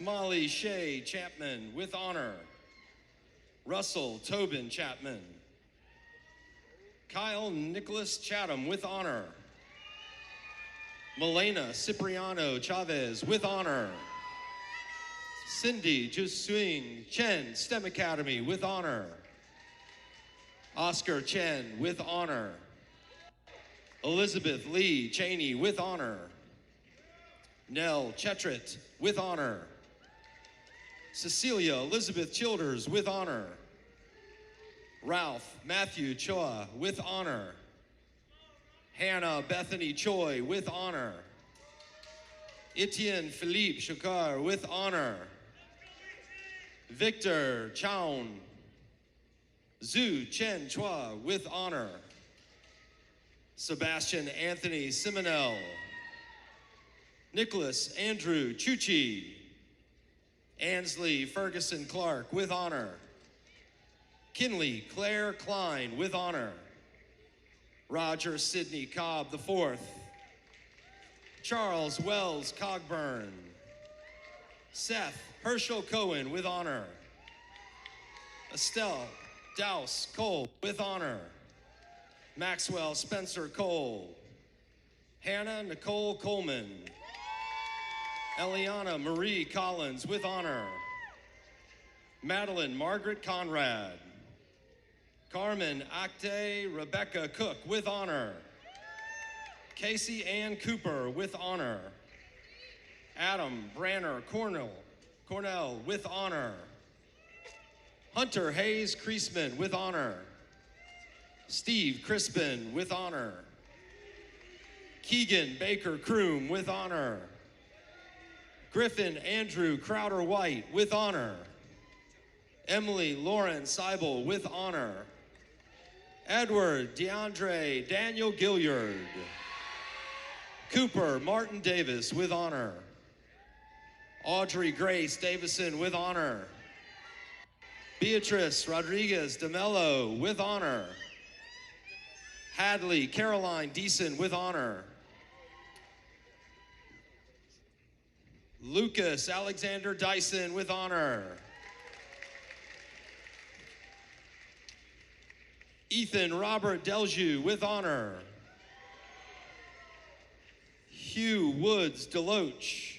S11: Molly Shea Chapman, with honor. Russell Tobin Chapman. Kyle Nicholas Chatham, with honor. Milena Cipriano Chavez, with honor. Cindy Jusuing Chen, STEM Academy, with honor. Oscar Chen, with honor. Elizabeth Lee Cheney, with honor. Nell Chetrit, with honor. Cecilia Elizabeth Childers, with honor. Ralph Matthew Choa, with honor. Hannah Bethany Choi, with honor. Etienne Philippe Chakar, with honor. Victor Chown. Zhu Chen Chua, with honor. Sebastian Anthony Simonel. Nicholas Andrew Chuchi. Ansley Ferguson Clark, with honor. Kinley Claire Klein, with honor. Roger Sidney Cobb IV. Charles Wells Cogburn. Seth Herschel Cohen, with honor. Estelle Douse Cole, with honor. Maxwell Spencer Cole. Hannah Nicole Coleman. Eliana Marie Collins, with honor. Madeline Margaret Conrad. Carmen Acte Rebecca Cook, with honor. Casey Ann Cooper, with honor. Adam Branner Cornell, with honor. Hunter Hayes Creasman, with honor. Steve Crispin, with honor. Keegan Baker Kroom, with honor. Griffin Andrew Crowder White, with honor. Emily Lauren Seibel, with honor. Edward DeAndre Daniel Gilliard. Cooper Martin Davis, with honor. Audrey Grace Davison, with honor. Beatrice Rodriguez DeMello, with honor. Hadley Caroline Deason, with honor. Lucas Alexander Dyson, with honor. Ethan Robert Delju, with honor. Hugh Woods Deloach.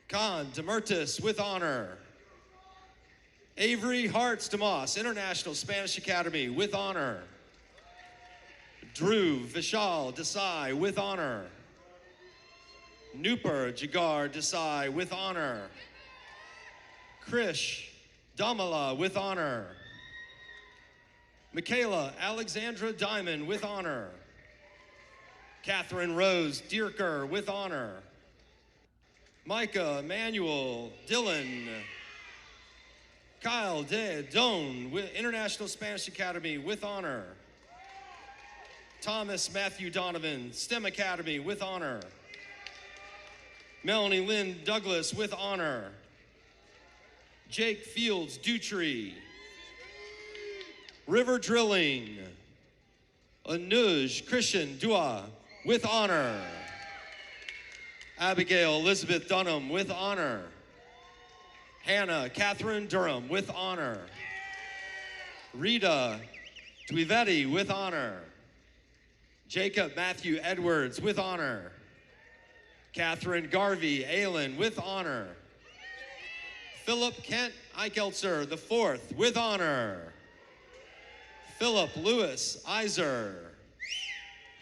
S11: Khan Demertis, with honor. Avery Hartz DeMoss, International Spanish Academy, with honor. Drew Vishal Desai, with honor. Nooper Jagar Desai, with honor. Krish Damala, with honor. Michaela Alexandra Diamond, with honor. Catherine Rose Dierker, with honor. Micah Emmanuel Dillon. Kyle De Doan, International Spanish Academy with honor. Thomas Matthew Donovan, STEM Academy with honor. Melanie Lynn Douglas with honor. Jake Fields Dutry. River Drilling. Anuj Christian Dua with honor. Abigail Elizabeth Dunham with honor. Hannah Catherine Durham with honor. Rita Twivetti with honor. Jacob Matthew Edwards with honor. Catherine Garvey Aylen with honor. Philip Kent Eicheltzer the fourth with honor. Philip Lewis Iser.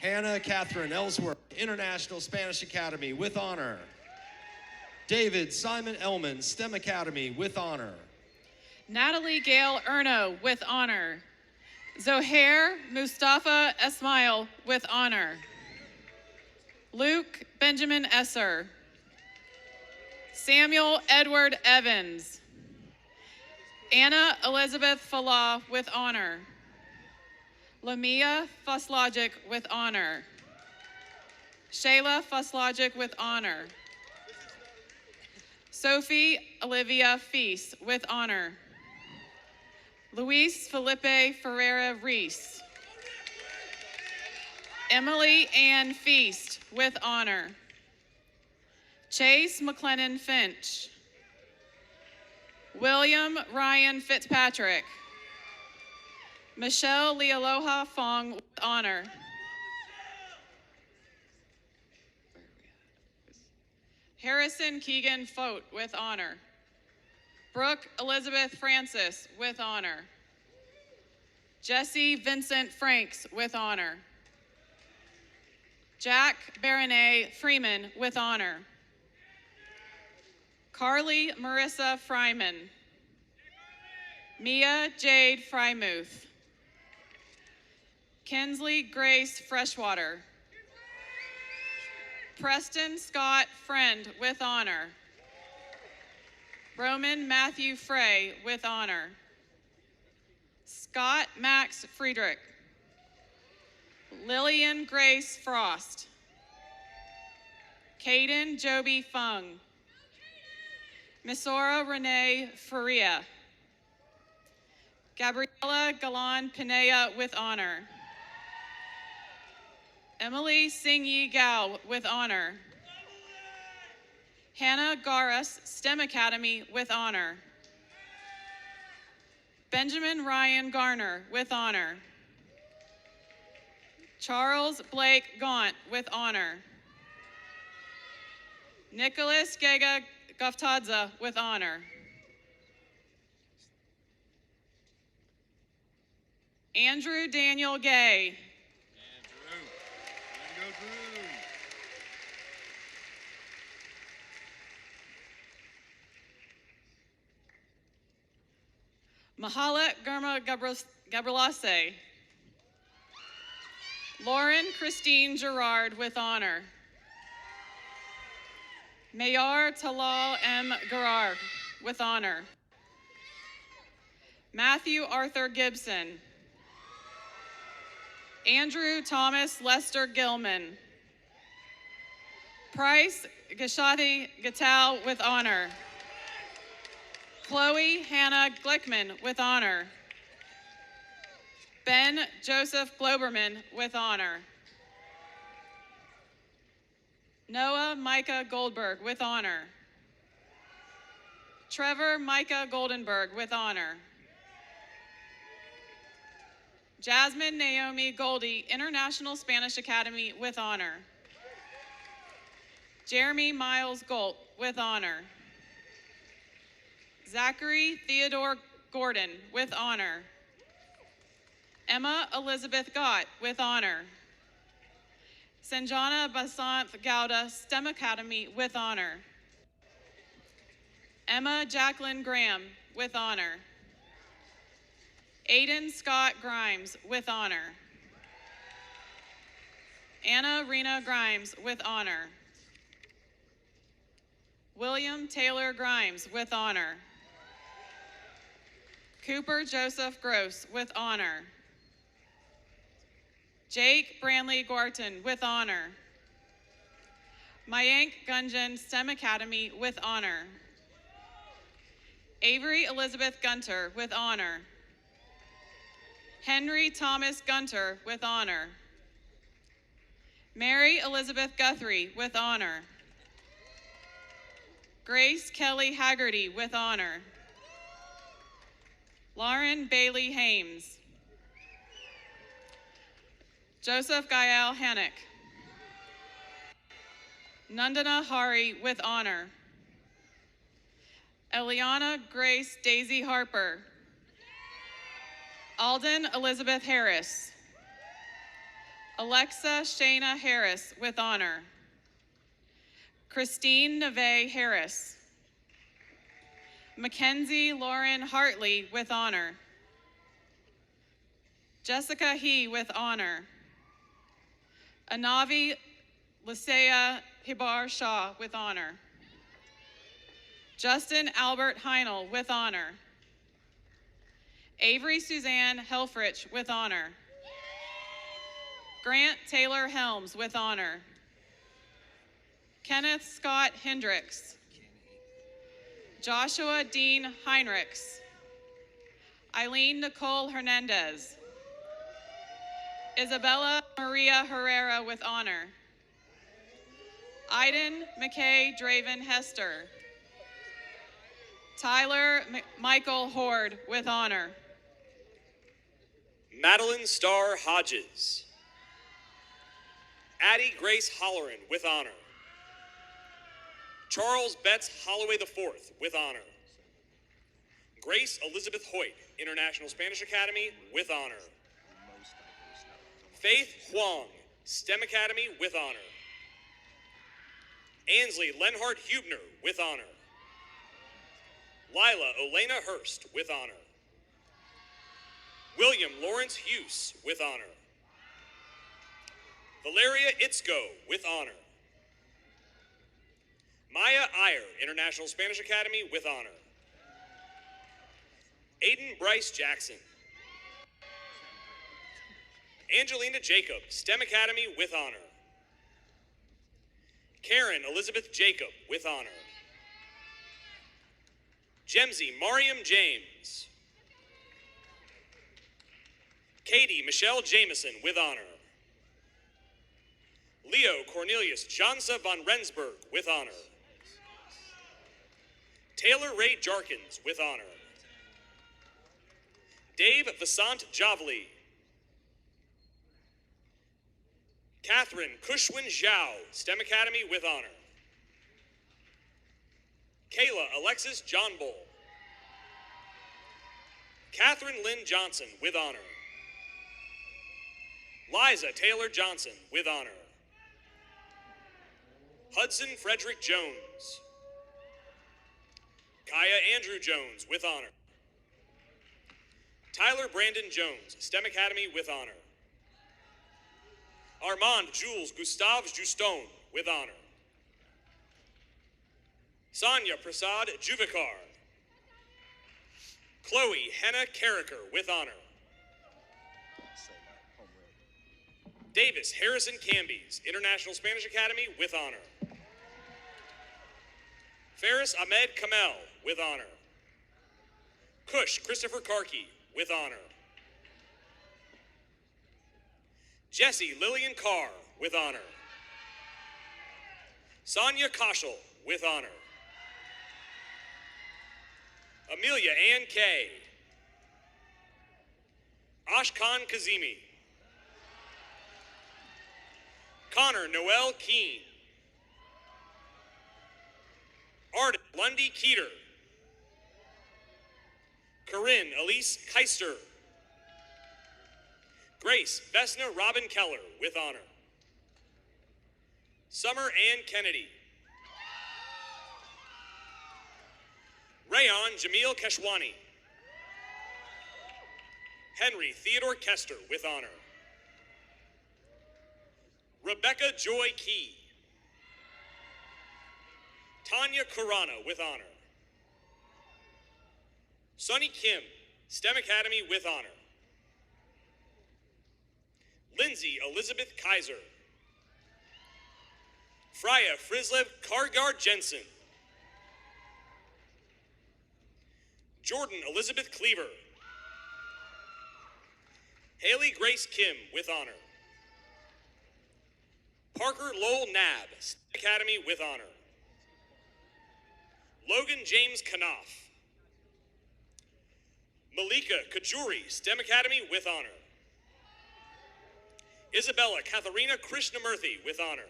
S11: Hannah Catherine Ellsworth, International Spanish Academy with honor. David Simon Ellman, STEM Academy with honor.
S12: Natalie Gail Erno with honor. Zohair Mustafa Esmail with honor. Luke Benjamin Esser. Samuel Edward Evans. Anna Elizabeth Falah with honor. Lamia Fuslogic with honor. Shayla Fuslogic with honor. Sophie Olivia Feast with honor. Luis Felipe Ferreira Reese. Emily Ann Feast with honor. Chase McLennan Finch. William Ryan Fitzpatrick. Michelle Lealoha Fong with honor. Harrison Keegan Fote with honor. Brooke Elizabeth Francis with honor. Jesse Vincent Franks with honor. Jack Baronet Freeman with honor. Carly Marissa Fryman. Mia Jade Frymuth. Kinsley Grace Freshwater. Preston Scott Friend with honor. Roman Matthew Frey with honor. Scott Max Friedrich. Lillian Grace Frost. Caden Joby Fung. Misora Renee Faria. Gabriela Galan Pinea with honor. Emily Singyi Gao with honor. Hannah Garas, STEM Academy with honor. Benjamin Ryan Garner with honor. Charles Blake Gaunt with honor. Nicholas Gega Goftadze with honor. Andrew Daniel Gay. Mahala Germa Gabrielase. Lauren Christine Gerard with honor. Mayar Talal M. Gerard with honor. Matthew Arthur Gibson. Andrew Thomas Lester Gilman. Price Gashati Gatal with honor. Chloe Hannah Glickman with honor. Ben Joseph Globerman with honor. Noah Micah Goldberg with honor. Trevor Micah Goldenberg with honor. Jasmine Naomi Goldie, International Spanish Academy with honor. Jeremy Miles Golt with honor. Zachary Theodore Gordon with honor. Emma Elizabeth Gott with honor. Sanjana Basant Gowda, STEM Academy with honor. Emma Jacqueline Graham with honor. Aiden Scott Grimes with honor. Anna Rena Grimes with honor. William Taylor Grimes, with honor. Cooper Joseph Gross, with honor. Jake Branley Gorton, with honor. Mayank Gunjan, STEM Academy, with honor. Avery Elizabeth Gunter, with honor. Henry Thomas Gunter, with honor. Mary Elizabeth Guthrie, with honor. Grace Kelly Haggerty, with honor. Lauren Bailey Hames. Joseph Gael Hannock. Nandana Hari, with honor. Eliana Grace Daisy Harper. Alden Elizabeth Harris. Alexa Shayna Harris, with honor. Christine Neve Harris. Mackenzie Lauren Hartley, with honor. Jessica He, with honor. Anavi Lisea Hibar Shah, with honor. Justin Albert Heinel, with honor. Avery Suzanne Helfrich, with honor. Grant Taylor Helms, with honor. Kenneth Scott Hendricks. Joshua Dean Heinrichs. Eileen Nicole Hernandez. Isabella Maria Herrera, with honor. Iden McKay Draven Hester. Tyler Michael Horde, with honor.
S13: Madeline Starr Hodges. Addie Grace Holleran, with honor. Charles Betts Holloway IV, with honor. Grace Elizabeth Hoyt, International Spanish Academy, with honor. Faith Huang, STEM Academy, with honor. Ansley Lenhart Hubner, with honor. Lila Elena Hurst, with honor. William Lawrence Hughes, with honor. Valeria Itzko, with honor. Maya Iyer, International Spanish Academy, with honor. Aiden Bryce Jackson. Angelina Jacob, STEM Academy, with honor. Karen Elizabeth Jacob, with honor. Jemsy Mariam James. Katie Michelle Jameson, with honor. Leo Cornelius Johnsa von Rensburg, with honor. Taylor Ray Jarkins, with honor. Dave Vasant Javli. Catherine Cushwin Zhao, STEM Academy, with honor. Kayla Alexis John Bull. Catherine Lynn Johnson, with honor. Liza Taylor Johnson, with honor. Hudson Frederick Jones. Kaya Andrew Jones, with honor. Tyler Brandon Jones, STEM Academy, with honor. Armand Jules Gustave Juston, with honor. Sonia Prasad Juvikar. Chloe Henna Carricker, with honor. Davis Harrison Cambies, International Spanish Academy, with honor. Ferris Ahmed Kamel, with honor. Kush Christopher Karki, with honor. Jesse Lillian Carr, with honor. Sonia Koshel, with honor. Amelia Ann Kay. Ashkan Kazimi. Connor Noel Keene. Arden Lundy Keeter. Corinne Elise Keister. Grace Vesna Robin Keller, with honor. Summer Ann Kennedy. Rayon Jamil Keshwani. Henry Theodore Kester, with honor. Rebecca Joy Key. Tanya Karana with honor. Sunny Kim, STEM Academy with honor. Lindsay Elizabeth Kaiser. Freya Frislev Kargar Jensen. Jordan Elizabeth Cleaver. Haley Grace Kim with honor. Parker Lowell Nab, STEM Academy with honor. Logan James Knopf. Malika Kajuri, STEM Academy with honor. Isabella Katharina Krishnamurthy with honor.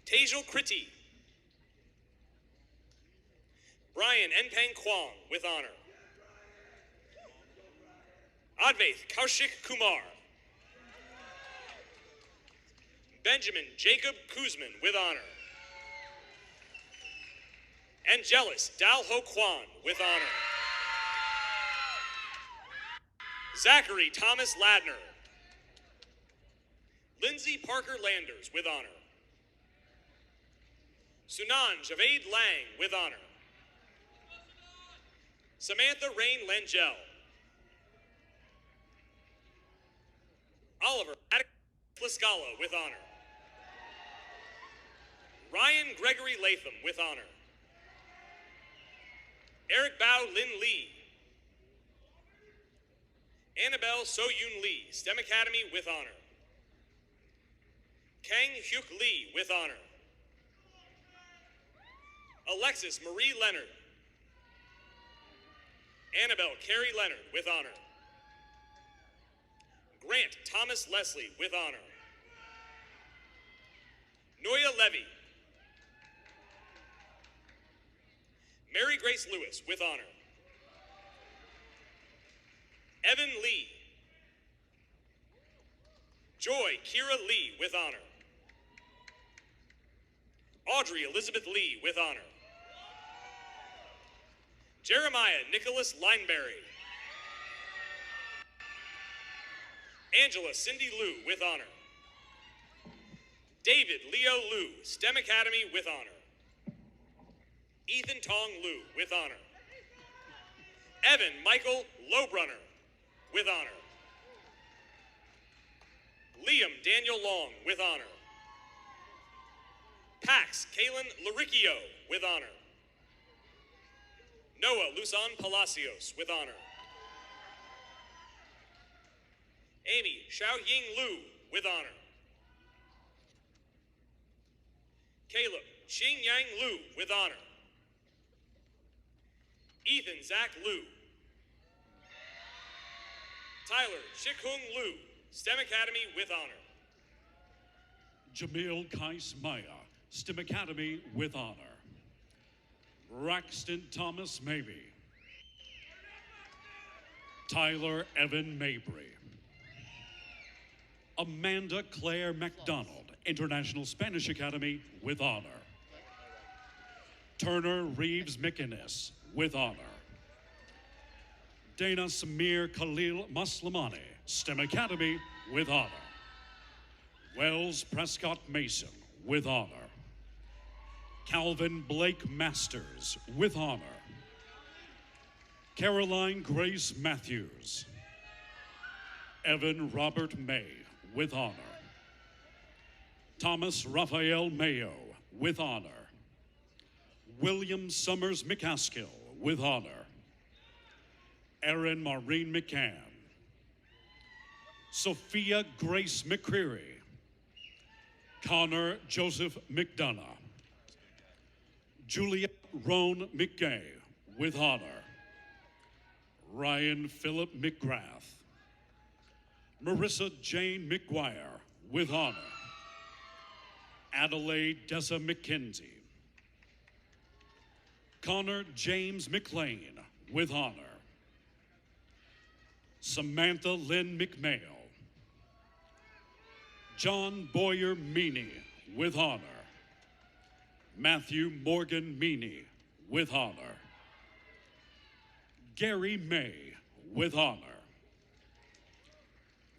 S13: Tejal Kriti. Brian Enpeng Kwong with honor. Advaith Kaushik Kumar. Benjamin Jacob Kuzman with honor. Angelis Dalho Kwan with honor. Zachary Thomas Ladner. Lindsay Parker Landers with honor. Sunan Javed Lang with honor. Samantha Rain Langell. Oliver Lascala with honor. Ryan Gregory Latham with honor. Eric Bao Lin Lee. Annabelle So-Yoon Lee, STEM Academy with honor. Kang Hyuk Lee with honor. Alexis Marie Leonard. Annabelle Carey Leonard with honor. Grant Thomas Leslie with honor. Noya Levy. Mary Grace Lewis with honor. Evan Lee. Joy Kira Lee with honor. Audrey Elizabeth Lee with honor. Jeremiah Nicholas Lineberry. Angela Cindy Liu with honor. David Leo Liu, STEM Academy with honor. Ethan Tong Liu with honor. Evan Michael Lowbrunner with honor. Liam Daniel Long with honor. Pax Kalen Laricchio with honor. Noah Luzon Palacios with honor. Amy Xiaoying Liu with honor. Caleb Xing Yang Liu with honor. Ethan Zach Liu. Tyler Shikhung Liu, STEM Academy with honor.
S10: Jamil Kais Maya, STEM Academy with honor. Braxton Thomas Mabey. Tyler Evan Mabry. Amanda Claire McDonald, International Spanish Academy with honor. Turner Reeves McInnes with honor. Dana Samir Khalil Maslamani, STEM Academy with honor. Wells Prescott Mason with honor. Calvin Blake Masters with honor. Caroline Grace Matthews. Evan Robert May with honor. Thomas Raphael Mayo with honor. William Summers McCaskill with honor. Erin Maureen McCann. Sophia Grace McCreary. Connor Joseph McDonough. Julia Roan McGay with honor. Ryan Philip McGrath. Marissa Jane McGuire with honor. Adelaide Dessa McKenzie. Connor James McLean with honor. Samantha Lynn McMail. John Boyer Meany with honor. Matthew Morgan Meany with honor. Gary May with honor.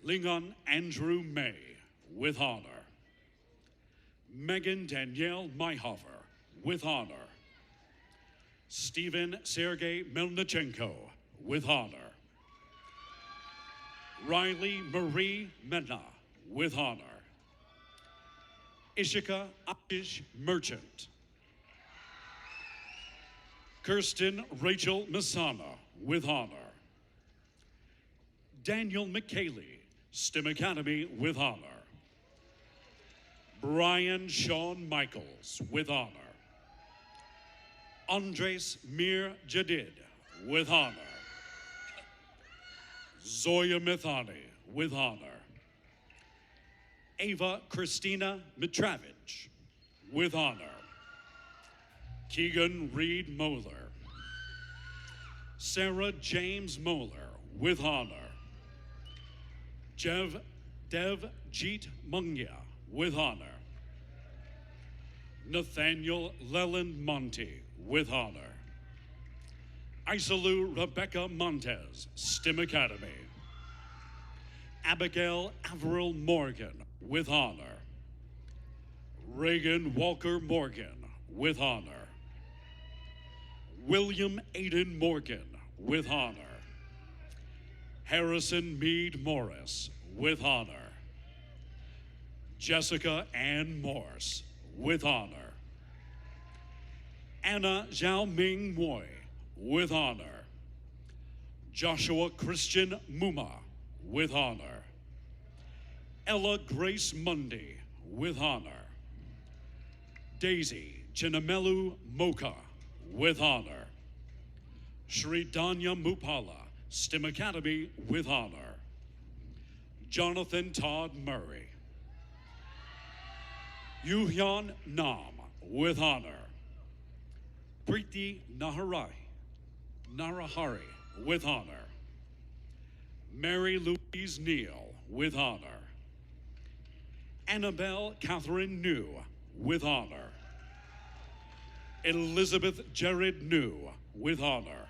S10: Lingon Andrew May with honor. Megan Danielle Mayhofer. with honor. Stephen Sergei Melnichenko, with honor. Riley Marie Medna, with honor. Ishika Ashish Merchant. Kirsten Rachel Masana, with honor. Daniel McKaylee, STEM Academy, with honor. Brian Sean Michaels, with honor. Andres Mir Jadid, with honor. Zoya Mithani, with honor. Ava Christina Mitravich, with honor. Keegan Reed Moeller. Sarah James Moeller, with honor. Dev Jeet Mungya, with honor. Nathaniel Leland Monty, with honor. Isalu Rebecca Montez, STEM Academy. Abigail Averill Morgan, with honor. Reagan Walker Morgan, with honor. William Aiden Morgan, with honor. Harrison Meade Morris, with honor. Jessica Ann Morse, with honor. Anna Xiaoming Moy, with honor. Joshua Christian Muma, with honor. Ella Grace Mundy, with honor. Daisy Chinamelu Moka, with honor. Shri Danya Mupala, STEM Academy, with honor. Jonathan Todd Murray. Yuhyun Nam, with honor. Preeti Narahari, with honor. Mary Louise Neal, with honor. Annabelle Catherine New, with honor. Elizabeth Jared New, with honor.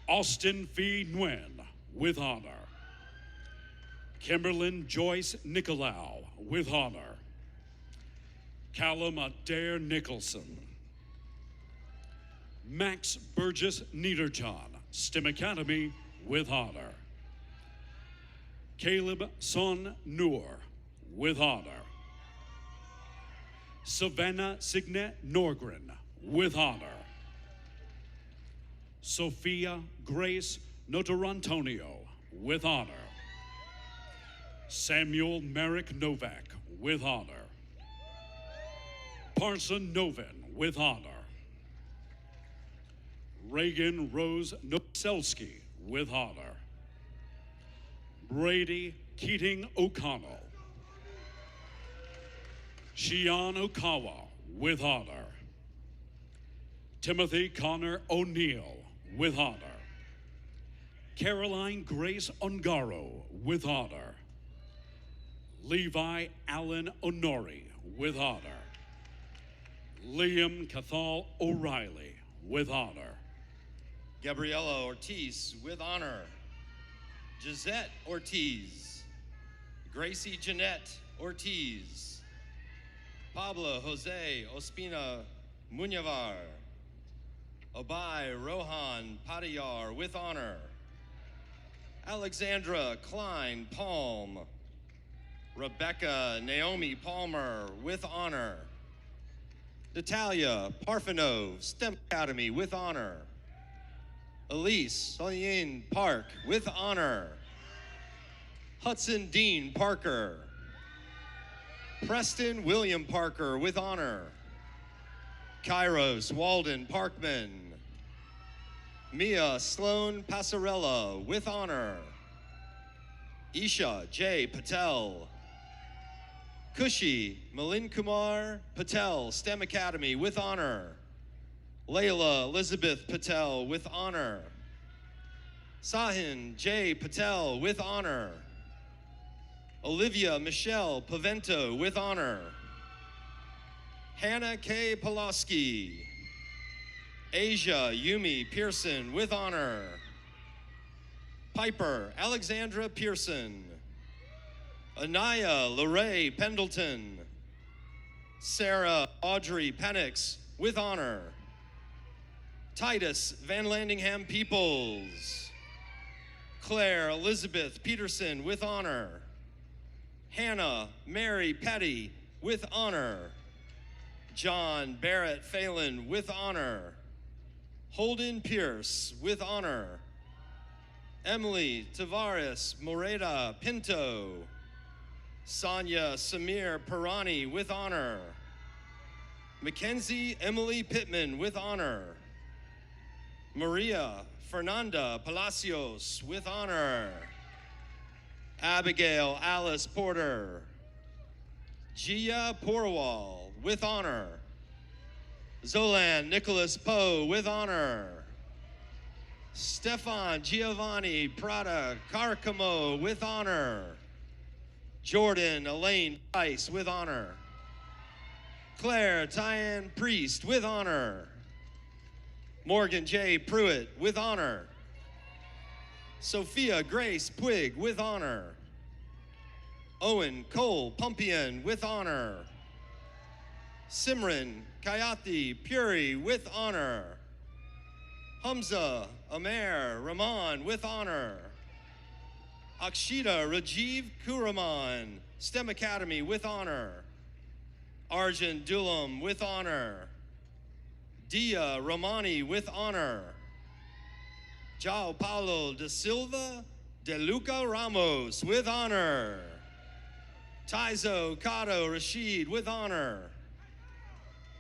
S10: Austin Fee Nguyen, with honor. Kimberlyn Joyce Nicolau, with honor. Callum Adair Nicholson. Max Burgess Niederjohn, STEM Academy, with honor. Caleb Son Noor, with honor. Savannah Signet Norgren, with honor. Sophia Grace Notarantonio, with honor. Samuel Merrick Novak, with honor. Parson Novin, with honor. Reagan Rose Noselski, with honor. Brady Keating O'Connell. Shion Okawa, with honor. Timothy Connor O'Neill, with honor. Caroline Grace Ongaro, with honor. Levi Allen Honori, with honor. Liam Cathal O'Reilly, with honor.
S11: Gabriela Ortiz, with honor. Gisette Ortiz. Gracie Jeanette Ortiz. Pablo Jose Ospina Munyavar. Obai Rohan Padiyar, with honor. Alexandra Klein Palm. Rebecca Naomi Palmer, with honor. Natalia Parfanov, STEM Academy, with honor. Elise Solien Park, with honor. Hudson Dean Parker. Preston William Parker, with honor. Kairos Walden Parkman. Mia Sloan Passarella, with honor. Isha J. Patel. Kushi Malin Kumar Patel, STEM Academy, with honor. Layla Elizabeth Patel, with honor. Sahin J. Patel, with honor. Olivia Michelle Pavento, with honor. Hannah K. Pulaski. Asia Yumi Pearson, with honor. Piper Alexandra Pearson. Anaya Lorraine Pendleton. Sarah Audrey Penix, with honor. Titus Van Landingham Peoples. Claire Elizabeth Peterson, with honor. Hannah Mary Petty, with honor. John Barrett Phelan, with honor. Holden Pierce, with honor. Emily Tavares Moreda Pinto. Sonia Samir Pirani, with honor. Mackenzie Emily Pittman, with honor. Maria Fernanda Palacios, with honor. Abigail Alice Porter. Gia Porwal, with honor. Zolan Nicholas Poe, with honor. Stefan Giovanni Prada Carcamo, with honor. Jordan Elaine Price, with honor. Claire Tyann Priest, with honor. Morgan J. Pruitt, with honor. Sophia Grace Puig, with honor. Owen Cole Pumpian, with honor. Simran Kayati Puri, with honor. Hamza Amer Rahman, with honor. Akshita Rajiv Kuraman, STEM Academy, with honor. Arjun Dulam, with honor. Dia Romani, with honor. João Paulo da Silva de Luca Ramos, with honor. Taizo Kato Rashid, with honor.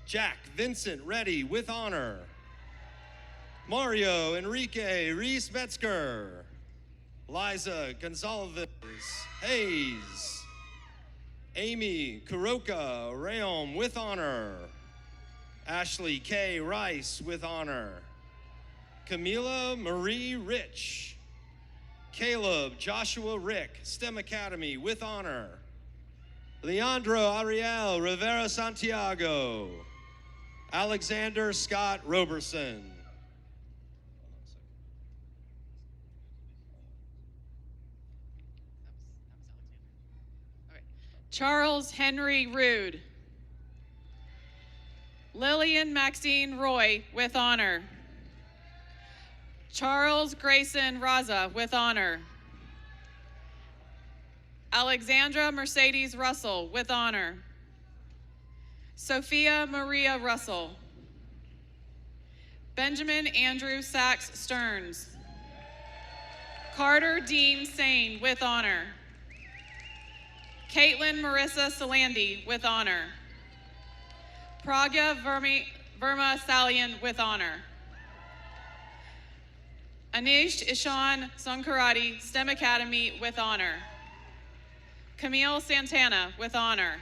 S11: Jack Vincent Reddy, with honor. Mario Enrique Reese Metzger. Liza Gonzalez Hayes. Amy Kuroka Rayom, with honor. Ashley K. Rice, with honor. Camila Marie Rich. Caleb Joshua Rick, STEM Academy, with honor. Leandro Ariel Rivera Santiago. Alexander Scott Roberson.
S12: Charles Henry Rude. Lillian Maxine Roy, with honor. Charles Grayson Raza, with honor. Alexandra Mercedes Russell, with honor. Sophia Maria Russell. Benjamin Andrew Sachs Stearns. Carter Dean Sane, with honor. Caitlin Marissa Salandi, with honor. Pragya Verma Salian, with honor. Anish Ishan Sankarati, STEM Academy, with honor. Camille Santana, with honor.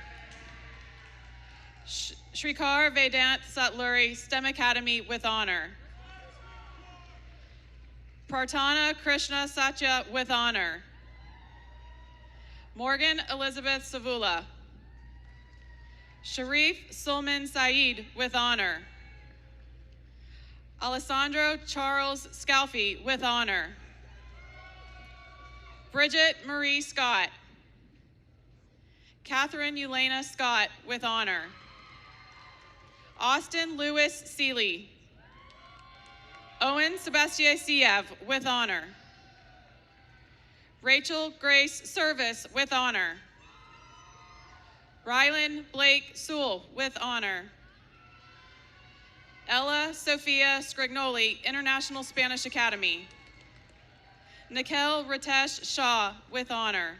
S12: Shrikar Vedant Satluri, STEM Academy, with honor. Prarthana Krishna Satya, with honor. Morgan Elizabeth Savula. Sharif Sulman Saeed, with honor. Alessandro Charles Scalfi, with honor. Bridget Marie Scott. Catherine Elena Scott, with honor. Austin Lewis Seeley. Owen Sebastien Siev, with honor. Rachel Grace Service, with honor. Rylan Blake Sewell, with honor. Ella Sophia Scrignoli, International Spanish Academy. Nikhil Ritesh Shah, with honor.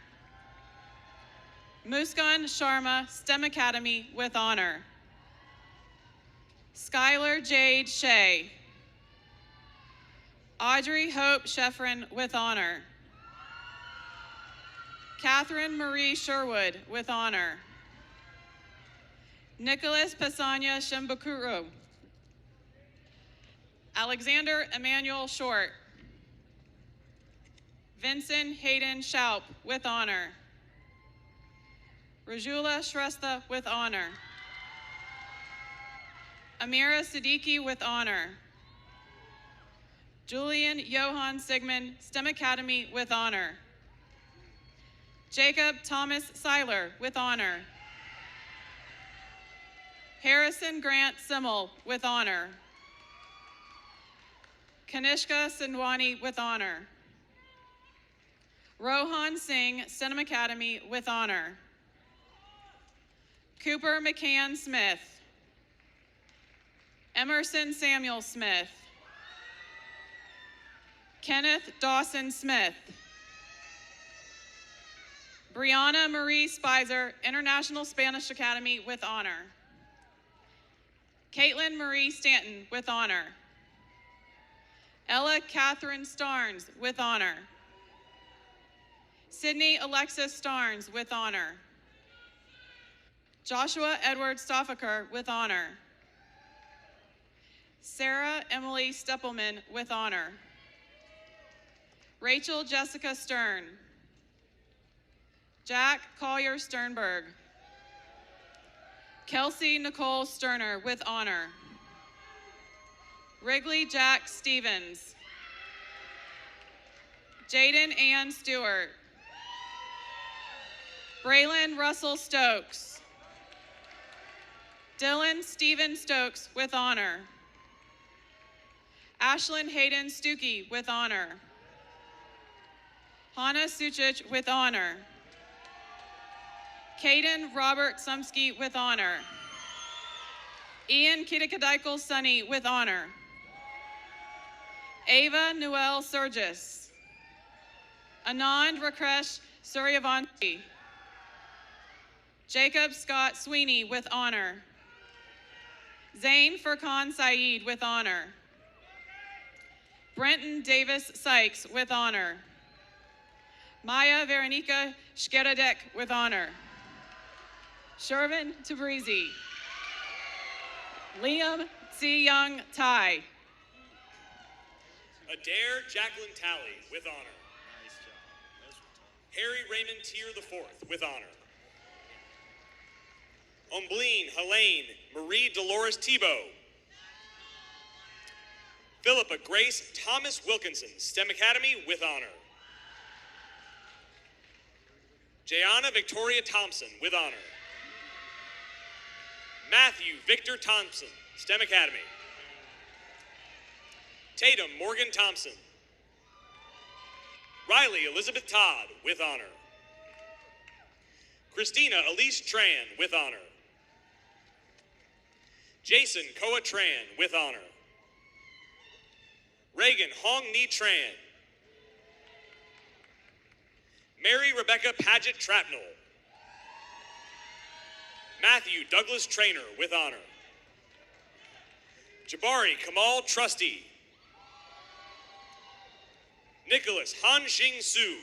S12: Muskan Sharma, STEM Academy, with honor. Skylar Jade Shea. Audrey Hope Sheffrin, with honor. Catherine Marie Sherwood, with honor. Nicholas Pasanya Shimbukuro. Alexander Emmanuel Short. Vincent Hayden Schaup, with honor. Rajula Shrestha, with honor. Amira Siddiqui, with honor. Julian Johann Sigmund, STEM Academy, with honor. Jacob Thomas Seiler, with honor. Harrison Grant Simmel with honor. Kanishka Sindwani with honor. Rohan Singh, Stenham Academy with honor. Cooper McCann Smith. Emerson Samuel Smith. Kenneth Dawson Smith. Brianna Marie Spicer, International Spanish Academy with honor. Caitlin Marie Stanton with honor. Ella Catherine Starnes with honor. Sydney Alexis Starnes with honor. Joshua Edward Stoffaker with honor. Sarah Emily Steppelman with honor. Rachel Jessica Stern. Jack Collier Sternberg. Kelsey Nicole Sterner with honor. Wrigley Jack Stevens. Jaden Ann Stewart. Braylon Russell Stokes. Dylan Stephen Stokes with honor. Ashlyn Hayden Stuckey with honor. Hannah Sucic with honor. Caden Robert Sumsky with honor. Ian Kitakadaikel Sunny with honor. Ava Noel Surgis. Anand Rakesh Suryavanshi. Jacob Scott Sweeney with honor. Zain Furqan Saeed with honor. Brenton Davis Sykes with honor. Maya Veronica Shkeradek with honor. Shervin Tabrizi. Liam C. Young Tai.
S13: Adair Jacqueline Talley with honor. Harry Raymond Tier IV with honor. Ombline Helene Marie Dolores Tebow. Philippa Grace Thomas Wilkinson, STEM Academy with honor. Jayana Victoria Thompson with honor. Matthew Victor Thompson, STEM Academy. Tatum Morgan Thompson. Riley Elizabeth Todd with honor. Christina Elise Tran with honor. Jason Koa Tran with honor. Reagan Hong Ni Tran. Mary Rebecca Paget Trapnell. Matthew Douglas Trainer with honor. Jabari Kamal Trusty. Nicholas Han Xing Su.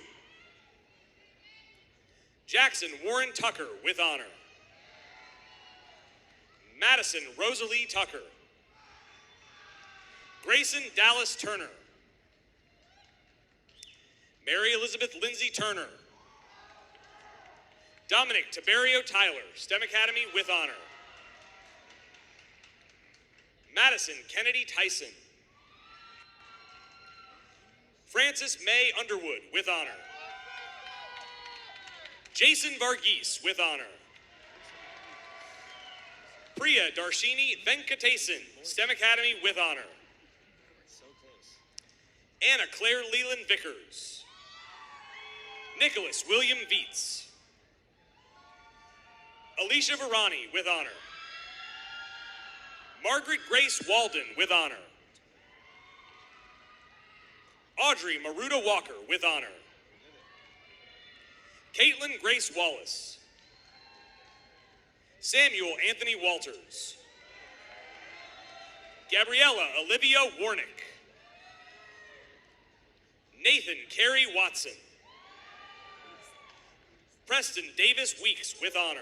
S13: Jackson Warren Tucker with honor. Madison Rosalie Tucker. Grayson Dallas Turner. Mary Elizabeth Lindsay Turner. Dominic Tiberio Tyler, STEM Academy with honor. Madison Kennedy Tyson. Frances May Underwood with honor. Jason Varghese with honor. Priya Darshini Venkatesan, STEM Academy with honor. Anna Claire Leland Vickers. Nicholas William Vietz. Alicia Varani with honor. Margaret Grace Walden with honor. Audrey Maruta Walker with honor. Caitlin Grace Wallace. Samuel Anthony Walters. Gabriella Olivia Warnick. Nathan Carey Watson. Preston Davis Weeks with honor.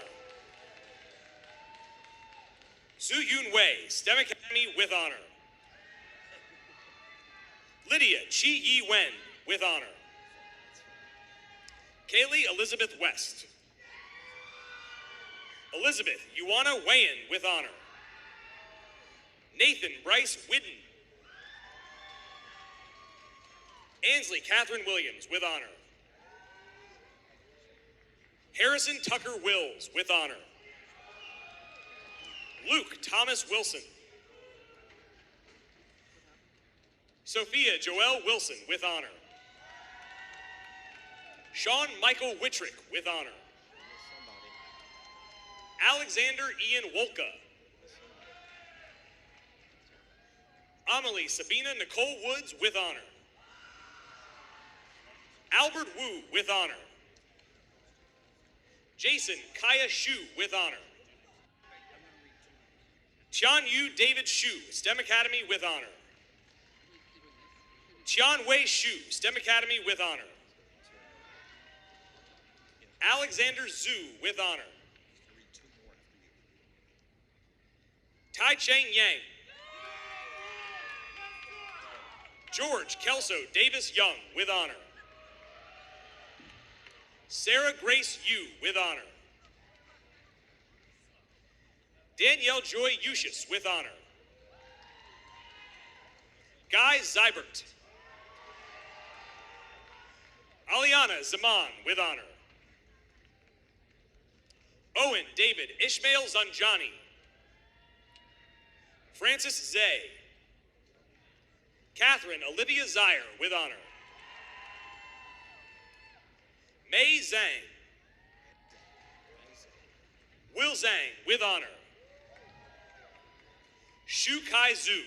S13: Su Yun Wei, STEM Academy with honor. Lydia Chi Yi Wen with honor. Kaylee Elizabeth West. Elizabeth Yuana Wayan with honor. Nathan Bryce Whidden. Ansley Catherine Williams with honor. Harrison Tucker Wills with honor. Luke Thomas Wilson. Sophia Joelle Wilson with honor. Sean Michael Wittrick with honor. Alexander Ian Wolka. Amelie Sabina Nicole Woods with honor. Albert Wu with honor. Jason Kaya Shu with honor. Tian Yu David Shu, STEM Academy with honor. Tian Wei Shu, STEM Academy with honor. Alexander Zhu with honor. Tai Cheng Yang. George Kelso Davis Young with honor. Sarah Grace Yu with honor. Danielle Joy Eustace with honor. Guy Zybert. Aliana Zaman with honor. Owen David Ishmael Zanjani. Francis Zay. Catherine Olivia Zire with honor. Mei Zhang. Will Zhang with honor. Shu Kai Zhu.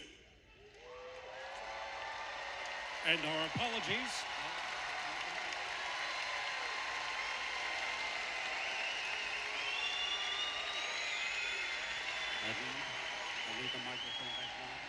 S10: And our apologies. I need the microphone back now.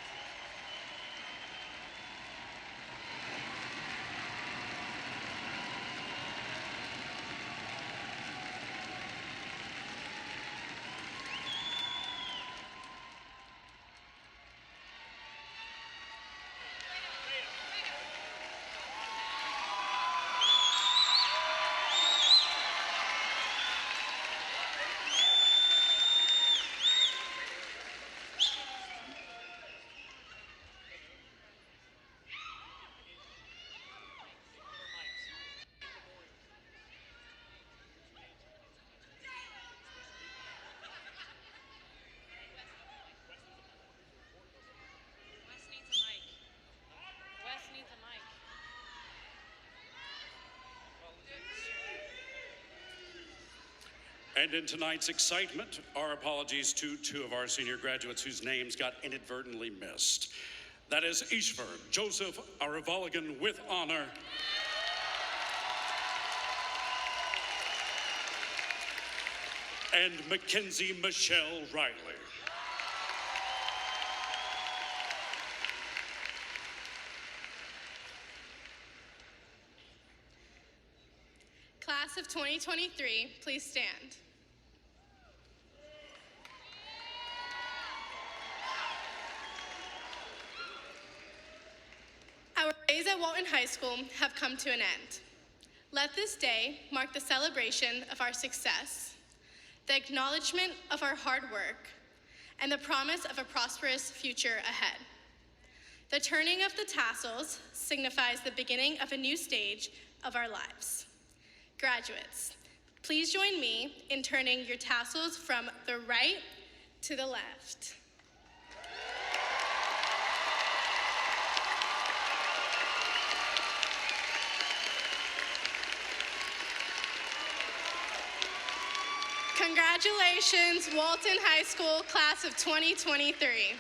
S10: And in tonight's excitement, our apologies to two of our senior graduates whose names got inadvertently missed. That is Ishver Joseph Aravaligan with honor. And Mackenzie Michelle Riley.
S1: Class of 2023, please stand. Our days at Walton High School have come to an end. Let this day mark the celebration of our success, the acknowledgement of our hard work, and the promise of a prosperous future ahead. The turning of the tassels signifies the beginning of a new stage of our lives. Graduates, please join me in turning your tassels from the right to the left. Congratulations, Walton High School, class of 2023.